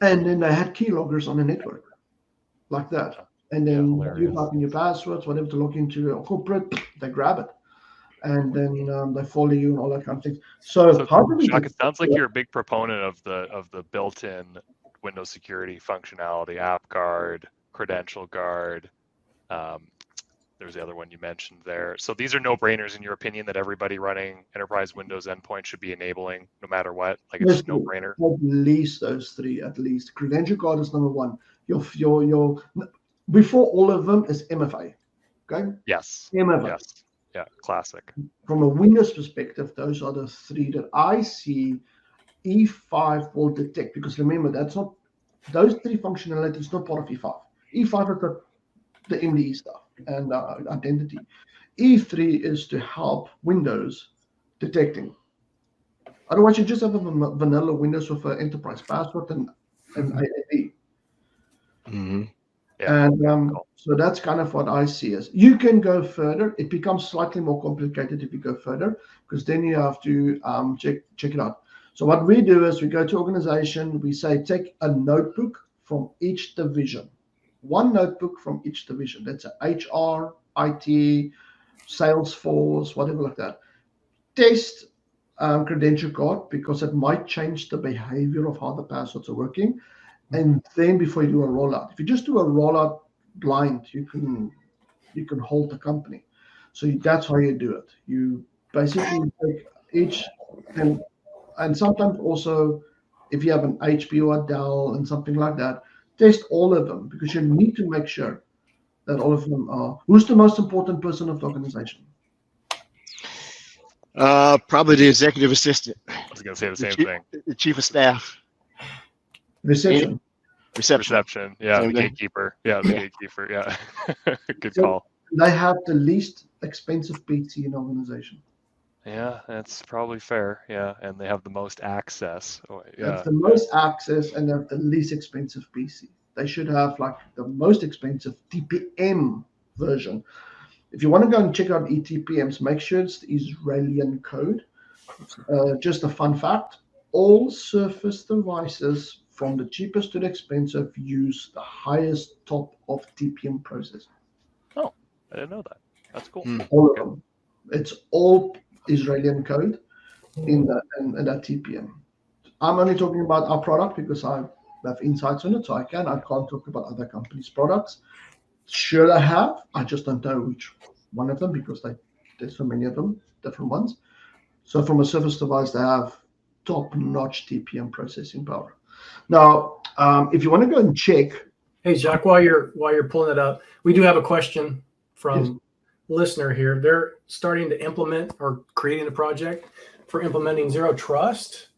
And then they had keyloggers on the network, like that. And then you type in your passwords, whatever, to log into a corporate, they grab it. And then they follow you and all that kind of things. So how do we Jacques, it sounds like you're a big proponent of the built-in Windows security functionality, App Guard, Credential Guard. There's the other one you mentioned there. So these are no-brainers in your opinion that everybody running enterprise Windows endpoint should be enabling no matter what? Like it's just no-brainer? At least those three, at least. Credential Guard is number one. Your before all of them is MFA. Okay? Yes. MFA. Yes. Yeah, classic. From a Windows perspective, those are the three that I see E5 will detect, because remember, that's not, those three functionalities not part of E5. E5 is the MDE stuff and identity. E3 is to help Windows detecting. Otherwise, you just have a vanilla Windows with an enterprise password and AAD. Mm-hmm. Yeah. And so that's kind of what I see as. You can go further. It becomes slightly more complicated if you go further, because then you have to check it out. So what we do is we go to organization, we say take a notebook from each division. One notebook from each division. That's a HR, IT, Salesforce, whatever like that. Test Credential Guard, because it might change the behavior of how the passwords are working. And then before you do a rollout, if you just do a rollout blind, you can hold the company. So that's how you do it. You basically take each, and sometimes also if you have an HP or a Dell and something like that, test all of them, because you need to make sure that all of them are. Who's the most important person of the organization? Probably the executive assistant. I was going to say the same thing. The chief of staff. Reception. Reception. Yeah, the gatekeeper. Yeah, the gatekeeper. Yeah. Good call. They have the least expensive PC in the organization. Yeah, that's probably fair. Yeah, and they have the most access. Yeah. That's the most access, and they have the least expensive PC. They should have like the most expensive TPM version. If you want to go and check out eTPMs, make sure it's the Israeli code. Just a fun fact, all Surface devices from the cheapest to the expensive use the highest top of TPM processor. Oh, I didn't know that. That's cool. All of them. It's all Israeli code in that TPM. I'm only talking about our product because I have insights on it, so I can't talk about other companies' products. Sure, I have. I just don't know which one of them, because there's so many of them, different ones. So from a Surface device, they have top-notch TPM processing power. Now, if you want to go and check. Hey, Jacques, while you're pulling it up, we do have a question from listener here. They're starting to implement or creating a project for implementing Zero Trust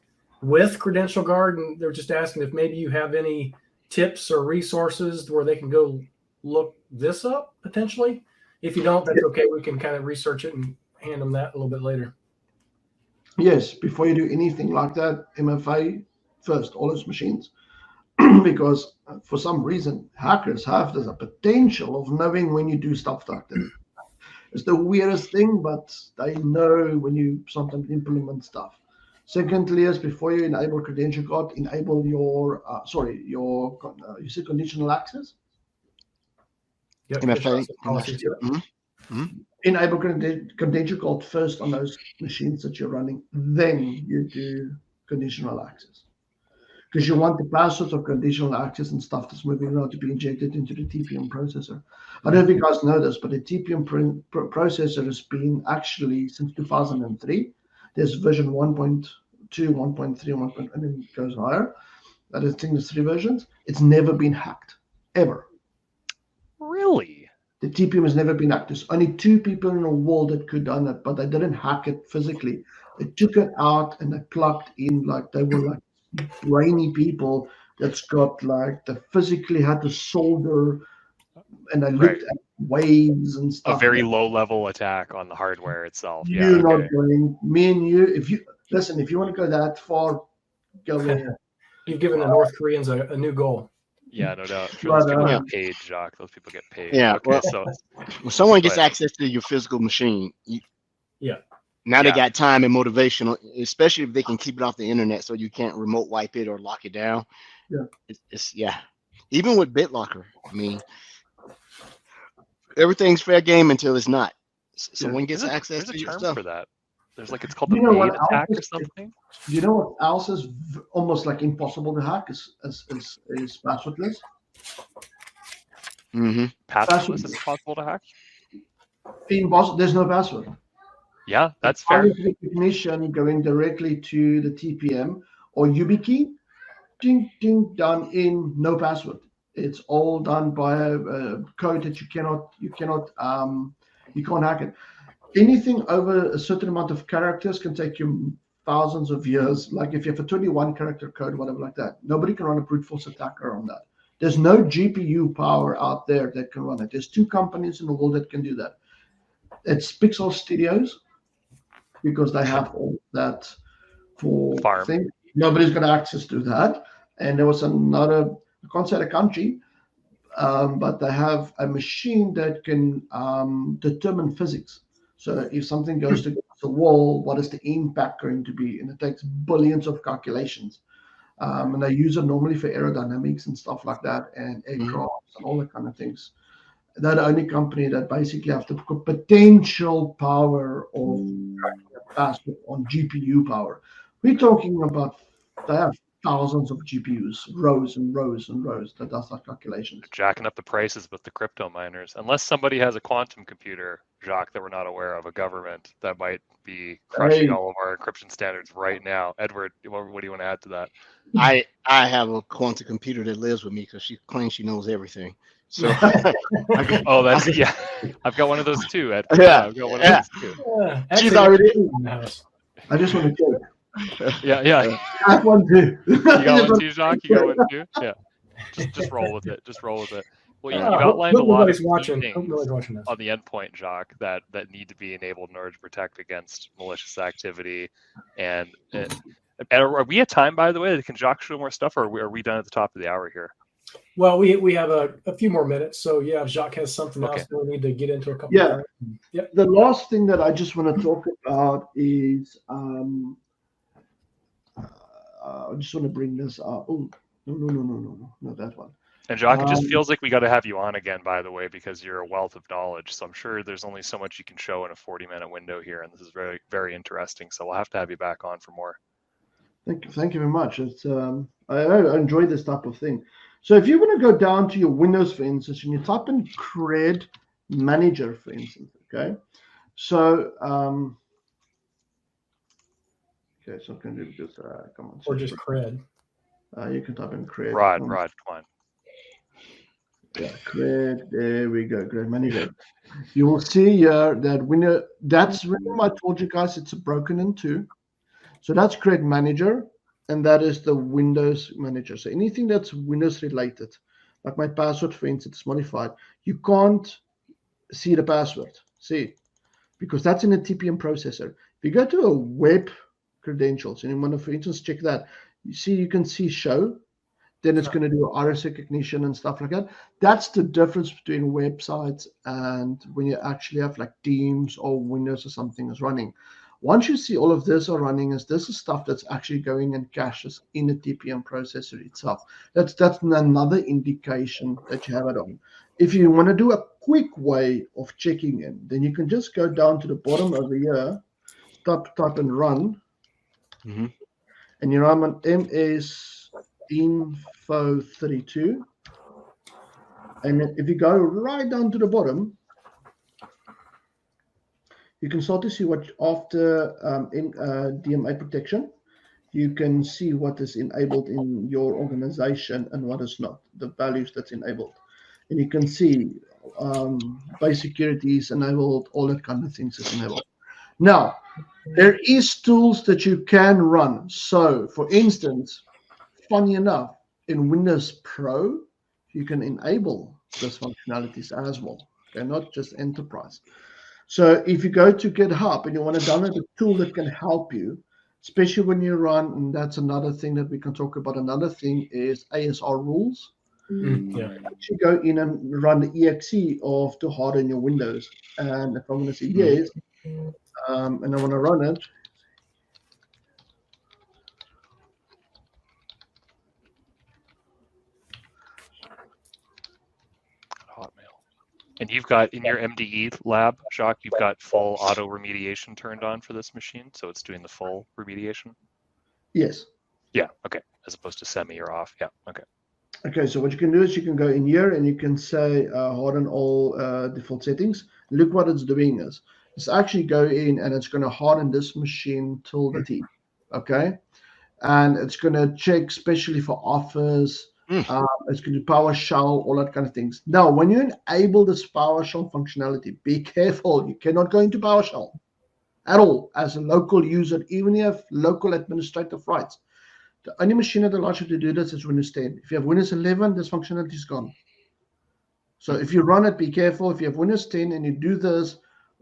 with Credential Guard, and they're just asking if maybe you have any tips or resources where they can go look this up potentially. If you don't, that's okay. We can kind of research it and hand them that a little bit later. Yes, before you do anything like that, MFA first, all those machines, because for some reason, hackers have this potential of knowing when you do stuff like this. It's the weirdest thing, but they know when you sometimes implement stuff. Secondly, is before you enable Credential Guard, enable your you said conditional access? Yep. MFA. Enable Credential Guard first on those machines that you're running, then you do conditional access. Because you want the passwords of conditional access and stuff that's moving around to be injected into the TPM processor. I don't know if you guys know this, but the TPM processor has been actually since 2003. There's version 1.2, 1.3, and then it goes higher. I think there's 3 versions. It's never been hacked, ever. Really? The TPM has never been hacked. There's only 2 people in the world that could have done it, but they didn't hack it physically. They took it out and they plugged in, like they were like brainy people that's got like they physically had to solder, and they looked at waves and stuff. A very low level attack on the hardware itself. You're not going, me and you, if you want to go that far, go there. You've given the North Koreans a new goal. Yeah, no doubt. I'm sure those But, people yeah. get paid, Jacques. Those people get paid. Yeah, Okay, well, so when someone go gets ahead. access to your physical machine, Yeah. now they Yeah. got time and motivation, especially if they can keep it off the internet so you can't remote wipe it or lock it down. Yeah. It's yeah. Even with BitLocker, I mean, everything's fair game until it's not. Someone gets access There's a to your term stuff. for that. There's like, it's called You the know maid what attack else or is- something. you know what else is almost like impossible to hack is passwordless. Mm-hmm. Passwordless is possible to hack. There's no password. Yeah, that's fair. Iris recognition going directly to the TPM or YubiKey, ding ding, done in no password. It's all done by a code that you can't hack it. Anything over a certain amount of characters can take you thousands of years. Like if you have a 21 character code, whatever like that, nobody can run a brute force attacker on that. There's no GPU power out there that can run it. There's 2 companies in the world that can do that. It's Pixel Studios, because they have all that for Farm. things. Nobody's got access to that. And there was another, I can't say the country, but they have a machine that can determine physics. So if something goes to the wall, what is the impact going to be? And it takes billions of calculations. And they use it normally for aerodynamics and stuff like that, and aircrafts and all that kind of things. They're the only company that basically have the potential power of password on GPU power. We're talking about they have thousands of GPUs, rows and rows and rows that does that calculations. They're jacking up the prices with the crypto miners. Unless somebody has a quantum computer, Jacques, that we're not aware of, a government that might be crushing all of our encryption standards right now. Edward, what do you want to add to that? I have a quantum computer that lives with me because she claims she knows everything. So Oh, that's yeah. I've got one of those too, Ed. Yeah, I've got one yeah. of those too. Actually, She's already in the house. I just want to joke. Yeah. I have one too. You got one too, Jacques? You got one too? Yeah. Just roll with it. Just roll with it. Well, you've outlined a lot of watching. things Hope nobody's watching this. on the endpoint, Jacques, that need to be enabled in order to protect against malicious activity. And are we at time, by the way? Can Jacques show more stuff, or are we done at the top of the hour here? Well, we have a few more minutes, so yeah, if Jacques has something else, we'll need to get into a couple. Yeah. Yep. The last thing that I just want to talk about is I just want to bring this up. Oh, no, not that one. And Jacques, it just feels like we got to have you on again, by the way, because you're a wealth of knowledge. So I'm sure there's only so much you can show in a 40-minute window here, and this is very, very interesting. So we'll have to have you back on for more. Thank you very much. It's I enjoy this type of thing. So if you want to go down to your Windows, for instance, and you type in Cred Manager, for instance, okay. So okay, so I'm going to do because come on. Or just Cred. You can type in Cred. Rod, come on. Yeah, Cred. There we go. Cred Manager. You will see here that Windows. That's remember I told you guys it's broken in two. So that's Cred Manager, and that is the Windows Manager. So anything that's Windows related, like my password, for instance, is modified. You can't see the password. See, because that's in a TPM processor. If you go to a web credentials and you want to, for instance, check that, you can see show. Then it's going to do iris recognition and stuff like that. That's the difference between websites and when you actually have like Teams or Windows or something is running. Once you see all of this are running, this is stuff that's actually going and caches in the TPM processor itself. That's another indication that you have it on. If you want to do a quick way of checking in, then you can just go down to the bottom over here, type and run, and you run on MS Info 32, and then if you go right down to the bottom, you can start to see what after DMA protection, you can see what is enabled in your organization and what is not, the values that's enabled. And you can see base security is enabled, all that kind of things is enabled. Now, there is tools that you can run. So, for instance, funny enough, in Windows Pro, you can enable those functionalities as well. Okay, not just Enterprise. So if you go to GitHub and you want to download a tool that can help you, especially when you run, and that's another thing that we can talk about. Another thing is ASR rules. Yeah. Actually go in and run the exe of to harden your Windows. And if I'm going to say yes, and I want to run it, Hotmail. And you've got in your MDE lab, Jacques, you've got full auto remediation turned on for this machine, so it's doing the full remediation. yes. Yeah. Okay. As opposed to semi or off. Yeah. Okay. Okay, so what you can do is you can go in here and you can say harden all default settings. Look what it's doing is it's actually go in and it's going to harden this machine till the T. Okay, and it's going to check especially for Office. It's going to do PowerShell, all that kind of things. Now, when you enable this PowerShell functionality, be careful. You cannot go into PowerShell at all as a local user, even if you have local administrative rights. The only machine that allows you to do this is Windows 10. If you have Windows 11, this functionality is gone. So if you run it, be careful. If you have Windows 10 and you do this,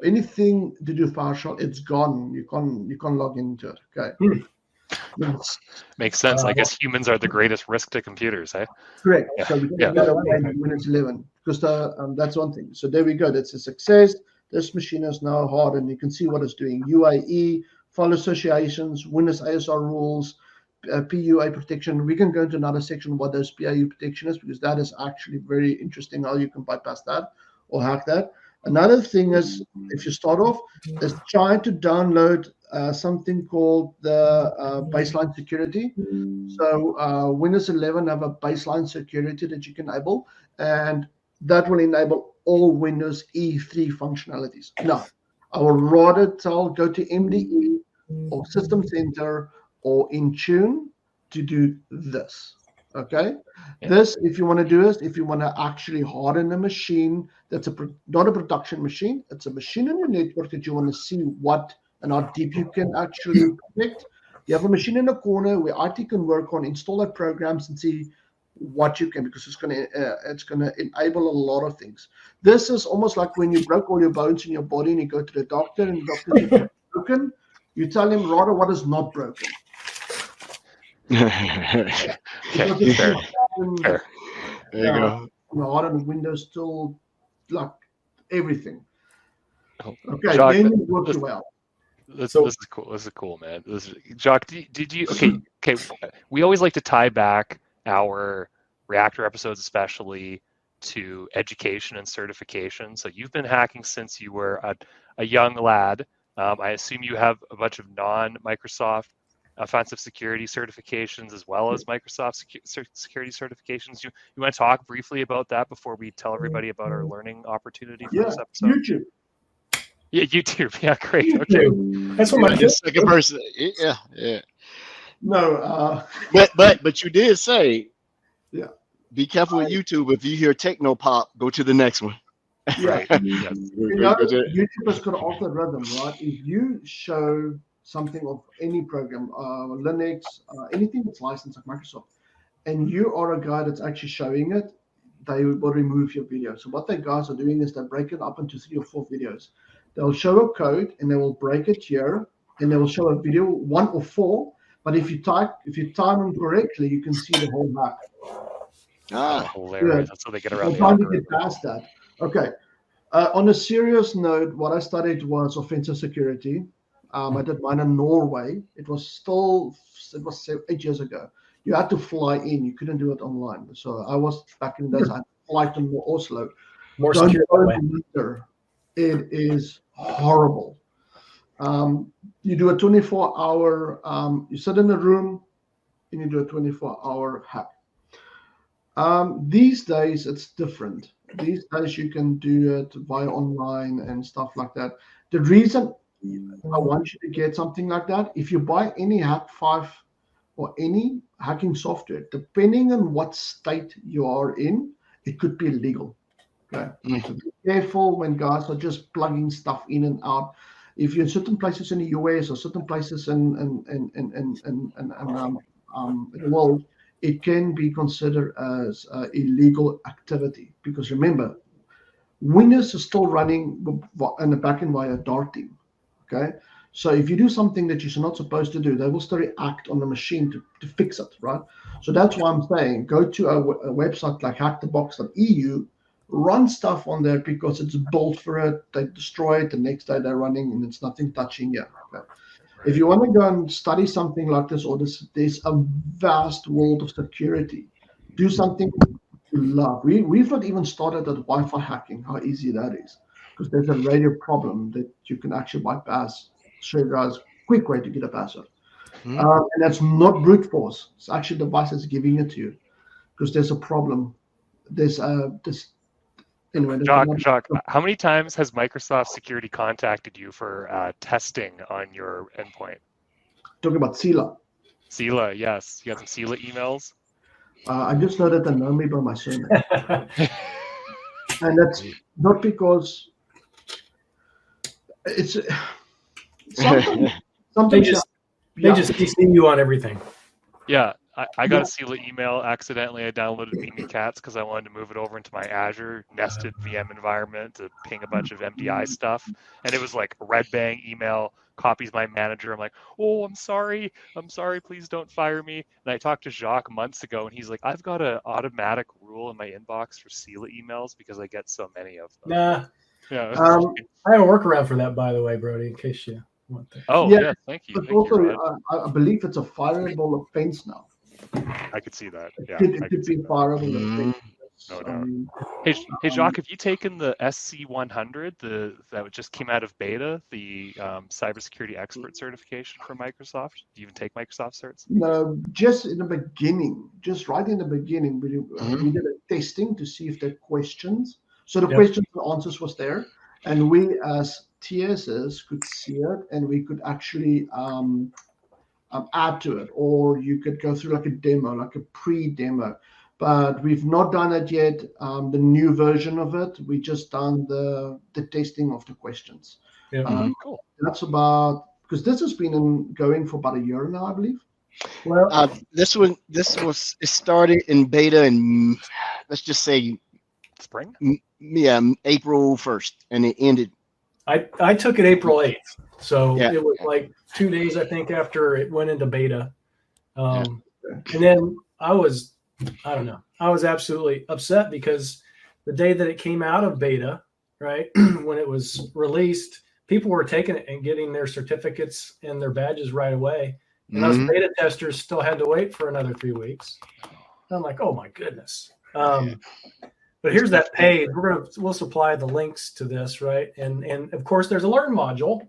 anything to do with PowerShell, it's gone. You can't log into it. Okay. Makes sense. I guess humans are the greatest risk to computers, eh? Correct. Yeah. So we can get away with Windows 11 because that's one thing. So there we go. That's a success. This machine is now hardened. You can see what it's doing. UAE, file associations, Windows ASR rules, PUA protection. We can go into another section what those PUA protection is because that is actually very interesting how you can bypass that or hack that. Another thing is if you start off is trying to download something called the baseline security. So Windows 11 have a baseline security that you can enable, and that will enable all Windows E3 functionalities. Now, I will rather go to MDE or System Center or Intune to do this. Okay, this if you want to do this, if you want to actually harden a machine that's not a production machine, it's a machine on your network that you want to see what and how deep you can actually protect. You have a machine in a corner where IT can work on, install that programs and see what you can, because it's going to enable a lot of things. This is almost like when you broke all your bones in your body and you go to the doctor and the doctor says it's broken. You tell him rather what is not broken. Okay, fair. There you go. Harden Windows still like everything. Okay, Jacques, then it works well. This is cool. This is cool, man. Jacques, did you? Okay. We always like to tie back our Reactor episodes, especially to education and certification. So you've been hacking since you were a young lad. I assume you have a bunch of non-Microsoft offensive security certifications as well as Microsoft security certifications. You want to talk briefly about that before we tell everybody about our learning opportunity for this episode? YouTube. Yeah, YouTube. Yeah, great. Okay. That's what my second person. Yeah. No, but you did say, yeah, be careful with YouTube. If you hear techno pop, go to the next one. Yeah. Yes. YouTube has got an algorithm, right? If you show something of any program, Linux, anything that's licensed like Microsoft, and you are a guy that's actually showing it, they will remove your video. So what the guys are doing is they break it up into 3 or 4 videos. They'll show a code and they will break it here, and they will show a video 1 or 4. But if you time them correctly, you can see the whole map. Hilarious. Yeah. That's how they get around. I'm trying to get past that. Okay. On a serious note, what I studied was offensive security. I did mine in Norway. It was 8 years ago. You had to fly in. You couldn't do it online. So I was back in those. I had to fly to Oslo. More secure. It is horrible. You do a 24-hour. You sit in a room, and you do a 24-hour hack. These days it's different. These days you can do it via online and stuff like that. The reason I want you to get something like that, if you buy any Hack5 or any hacking software, depending on what state you are in, it could be illegal. Okay, so be careful when guys are just plugging stuff in and out. If you're in certain places in the US or certain places in the world, it can be considered as illegal activity, because remember, Windows is still running in the backend via darting. Okay, So if you do something that you're not supposed to do, they will still react on the machine to fix it, right? So that's why I'm saying go to a website like hackthebox.eu, run stuff on there because it's built for it. They destroy it, the next day they're running and it's nothing touching you. Okay? If you want to go and study something like this, or there's a vast world of security, do something you love. We've not even started at Wi-Fi hacking, how easy that is, because there's a radio problem that you can actually bypass. Show you guys a quick way to get a password. And that's not brute force. It's actually the device that's giving it to you, because there's a problem. There's anyway. Jacques, how many times has Microsoft Security contacted you for testing on your endpoint? Talking about Sila. Sila, yes. You got some Sila emails? I just know that they know me by my surname. And that's not because it's something they just CC you on everything. Yeah, I got a Sila email accidentally. I downloaded Mimikatz because I wanted to move it over into my Azure nested VM environment to ping a bunch of MDI stuff. And it was like a red bang email, copies my manager. I'm like, oh, I'm sorry, please don't fire me. And I talked to Jacques months ago, and he's like, I've got an automatic rule in my inbox for Sila emails because I get so many of them. Nah. Yeah. I have a workaround for that, by the way, Brody, in case you want that. Oh, yeah, thank you. But Thank also, you, I believe it's a fireable offense now. I could see that. Yeah, It could be fireable offense. No doubt. Hey, Jacques, have you taken the SC100, that just came out of beta, the cybersecurity expert certification from Microsoft? Do you even take Microsoft certs? No, just in the beginning, just right in the beginning, we did a testing to see if there are questions. So the questions and answers was there, and we as TSs could see it, and we could actually add to it, or you could go through like a demo, like a pre-demo. But we've not done it yet. The new version of it, we just done the testing of the questions. Yeah, cool. That's about, because this has been going for about a year now, I believe. Well, it started in beta in, let's just say, spring. April 1st, and it ended. I took it April 8th, so it was like 2 days, I think, after it went into beta. And then I was absolutely upset because the day that it came out of beta, right, when it was released, people were taking it and getting their certificates and their badges right away. And those beta testers still had to wait for another 3 weeks. And I'm like, oh my goodness. But here's that page. We'll supply the links to this, right? And of course, there's a Learn module.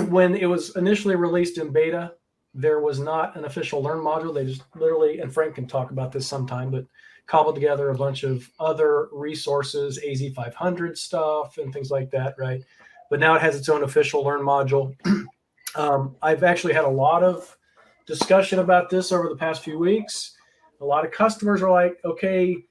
When it was initially released in beta, there was not an official Learn module. They just literally, and Frank can talk about this sometime, but cobbled together a bunch of other resources, AZ500 stuff and things like that, right? But now it has its own official Learn module. I've actually had a lot of discussion about this over the past few weeks. A lot of customers are like, okay,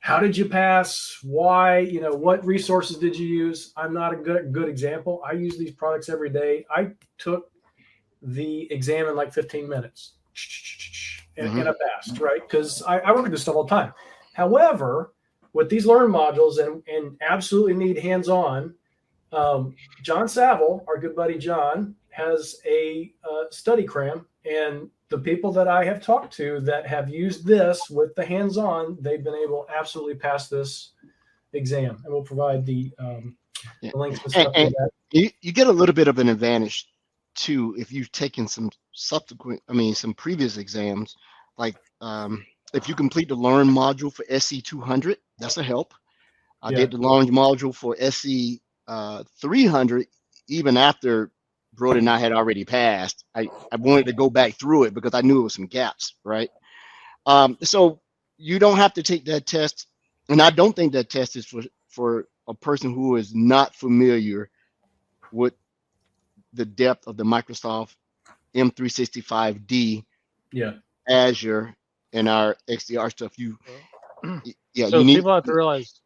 how did you pass? Why? What resources did you use? I'm not a good example. I use these products every day. I took the exam in like 15 minutes and I passed, right? Because I work with this stuff all the time. However, with these Learn modules and absolutely need hands-on, John Saville, our good buddy John, has a study cram, and the people that I have talked to that have used this with the hands-on, they've been able to absolutely pass this exam, and we'll provide the links and stuff and to that. You get a little bit of an advantage too if you've taken some previous exams, like if you complete the Learn module for SC200, that's a help. I did the Learn module for SC300 even after Brody and I had already passed. I wanted to go back through it because I knew it was some gaps, right? So you don't have to take that test, and I don't think that test is for a person who is not familiar with the depth of the Microsoft M365D, Azure, and our XDR stuff. People have to realize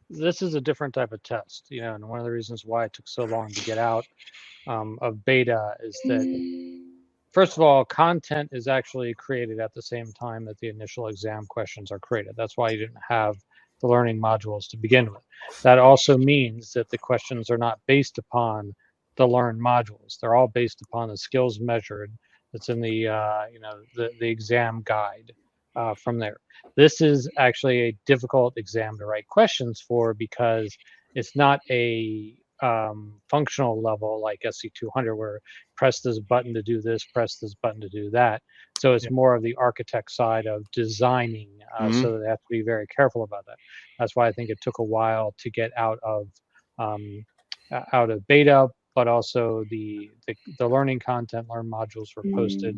this is a different type of test, and one of the reasons why it took so long to get out of beta is that, first of all, content is actually created at the same time that the initial exam questions are created. That's why you didn't have the learning modules to begin with. That also means that the questions are not based upon learn modules. They're all based upon the skills measured that's in the the exam guide from there. This is actually a difficult exam to write questions for because it's not a functional level like SC200 where press this button to do this, press this button to do that. So it's more of the architect side of designing, so they have to be very careful about that. That's why I think it took a while to get out of beta, but also the learning content, learn modules were posted.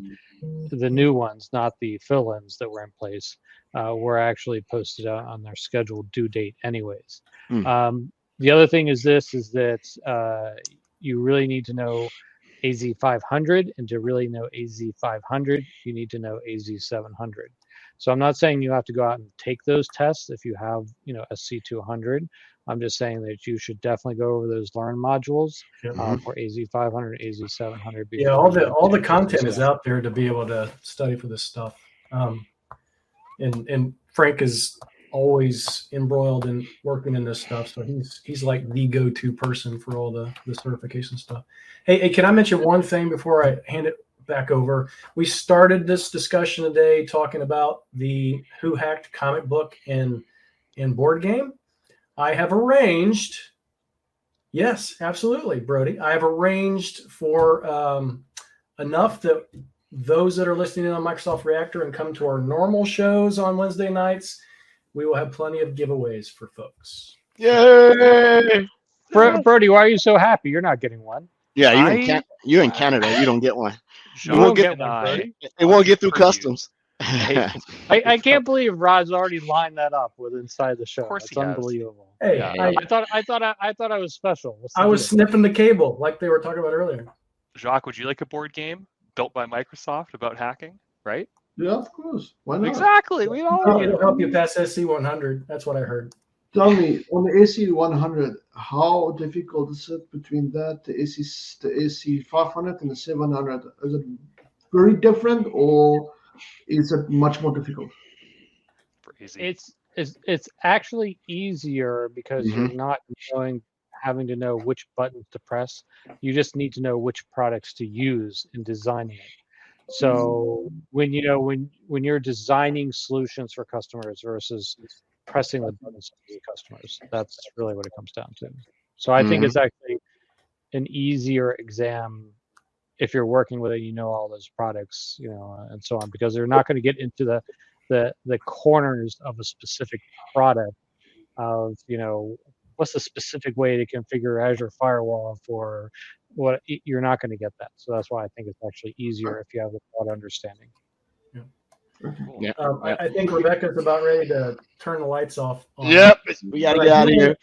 The new ones, not the fill-ins that were in place, were actually posted on their scheduled due date anyways. The other thing is that you really need to know AZ500, and to really know AZ500, you need to know AZ700. So I'm not saying you have to go out and take those tests if you have, SC200. I'm just saying that you should definitely go over those learn modules for AZ500, AZ700. Yeah, all the content is out there to be able to study for this stuff. And Frank is always embroiled in working in this stuff, so he's like the go-to person for all the certification stuff. Hey, can I mention one thing before I hand it back over? We started this discussion today talking about the Who Hacked comic book and board game. I have arranged, yes, absolutely, Brody. I have arranged for enough that those that are listening on Microsoft Reactor and come to our normal shows on Wednesday nights, we will have plenty of giveaways for folks. Yay! Brody, why are you so happy? You're not getting one. Yeah, you're in Canada. You don't get one. You won't get one, Brody. It won't get through customs. I can't believe Rod's already lined that up with inside the show. Of course, it's unbelievable. Hey, yeah. I thought I was special. I was snipping the cable like they were talking about earlier. Jacques, would you like a board game built by Microsoft about hacking? Right? Yeah, of course. Why not? Exactly. We all. It'll help you pass SC100. That's what I heard. Tell me, on the AC100, how difficult is it between that, the AC500 and the 700? Is it very different, or is it much more difficult? It's actually easier because you're not having to know which buttons to press. You just need to know which products to use in designing it. So when you're designing solutions for customers versus pressing the buttons to the customers, that's really what it comes down to. So I think it's actually an easier exam if you're working with it, all those products, and so on, because they're not going to get into the corners of a specific product of, what's the specific way to configure Azure Firewall for what. You're not going to get that. So that's why I think it's actually easier if you have a broad understanding. Yeah. I think Rebecca's about ready to turn the lights off. Yep, we got to get out of here.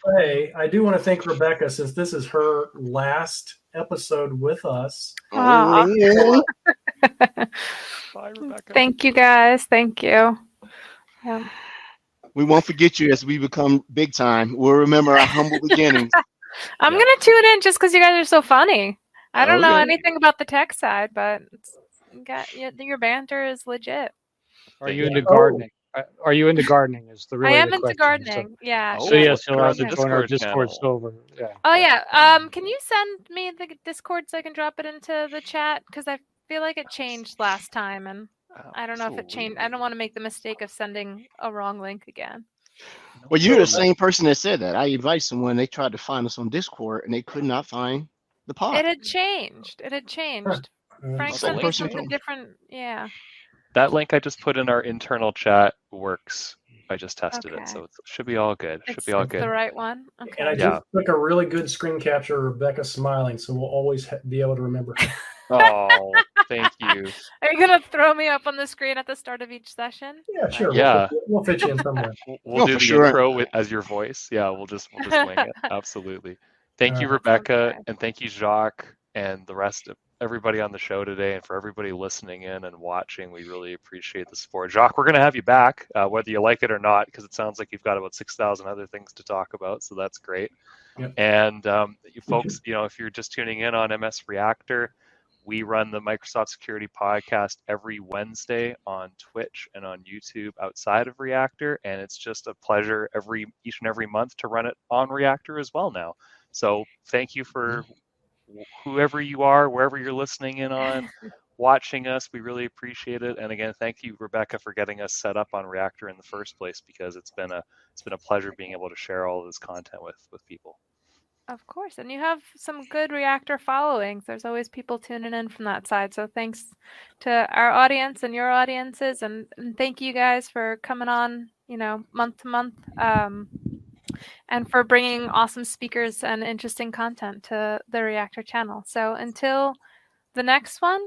I do want to thank Rebecca, since this is her last episode with us. Oh, yeah. Bye, Rebecca. Thank you, guys. Thank you. Yeah. We won't forget you as we become big time. We'll remember our humble beginnings. I'm going to tune in just because you guys are so funny. I don't know anything about the tech side, but your banter is legit. Are you into gardening? Are you into gardening? Is the really I am the into question. gardening. Yeah. So yes, you'll have to the join our Discord Discord server. Yeah. Oh yeah. Can you send me the Discord so I can drop it into the chat? Because I feel like it changed last time, and I don't know if it changed. I don't want to make the mistake of sending a wrong link again. Well, you're the same person that said that. I invited someone. They tried to find us on Discord, and they could not find the pod. It had changed. Frank sent me something different. Yeah. That link I just put in our internal chat works. I just tested it, so it should be all good. It's the right one. Okay. And I just took a really good screen capture of Rebecca smiling, so we'll always be able to remember. Oh, thank you. Are you gonna throw me up on the screen at the start of each session? Yeah, sure. Yeah, we'll fit you in somewhere. We'll do the intro as your voice. Yeah, we'll just wing it. Absolutely. Thank you, Rebecca, and thank you, Jacques, and the rest of everybody on the show today, and for everybody listening in and watching. We really appreciate the support. Jacques, we're going to have you back, whether you like it or not, because it sounds like you've got about 6,000 other things to talk about, so that's great. Yep. And you folks, if you're just tuning in on MS Reactor, we run the Microsoft Security Podcast every Wednesday on Twitch and on YouTube outside of Reactor, and it's just a pleasure each and every month to run it on Reactor as well now. So thank you for whoever you are, wherever you're listening in on, watching us, we really appreciate it. And again, thank you, Rebecca, for getting us set up on Reactor in the first place, because it's been a pleasure being able to share all of this content with people. Of course. And you have some good Reactor followings. There's always people tuning in from that side. So thanks to our audience and your audiences. And thank you guys for coming on, month to month. And for bringing awesome speakers and interesting content to the Reactor channel. So until the next one,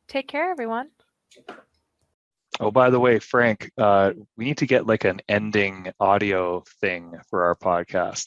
take care, everyone. Oh, by the way, Frank, we need to get like an ending audio thing for our podcast.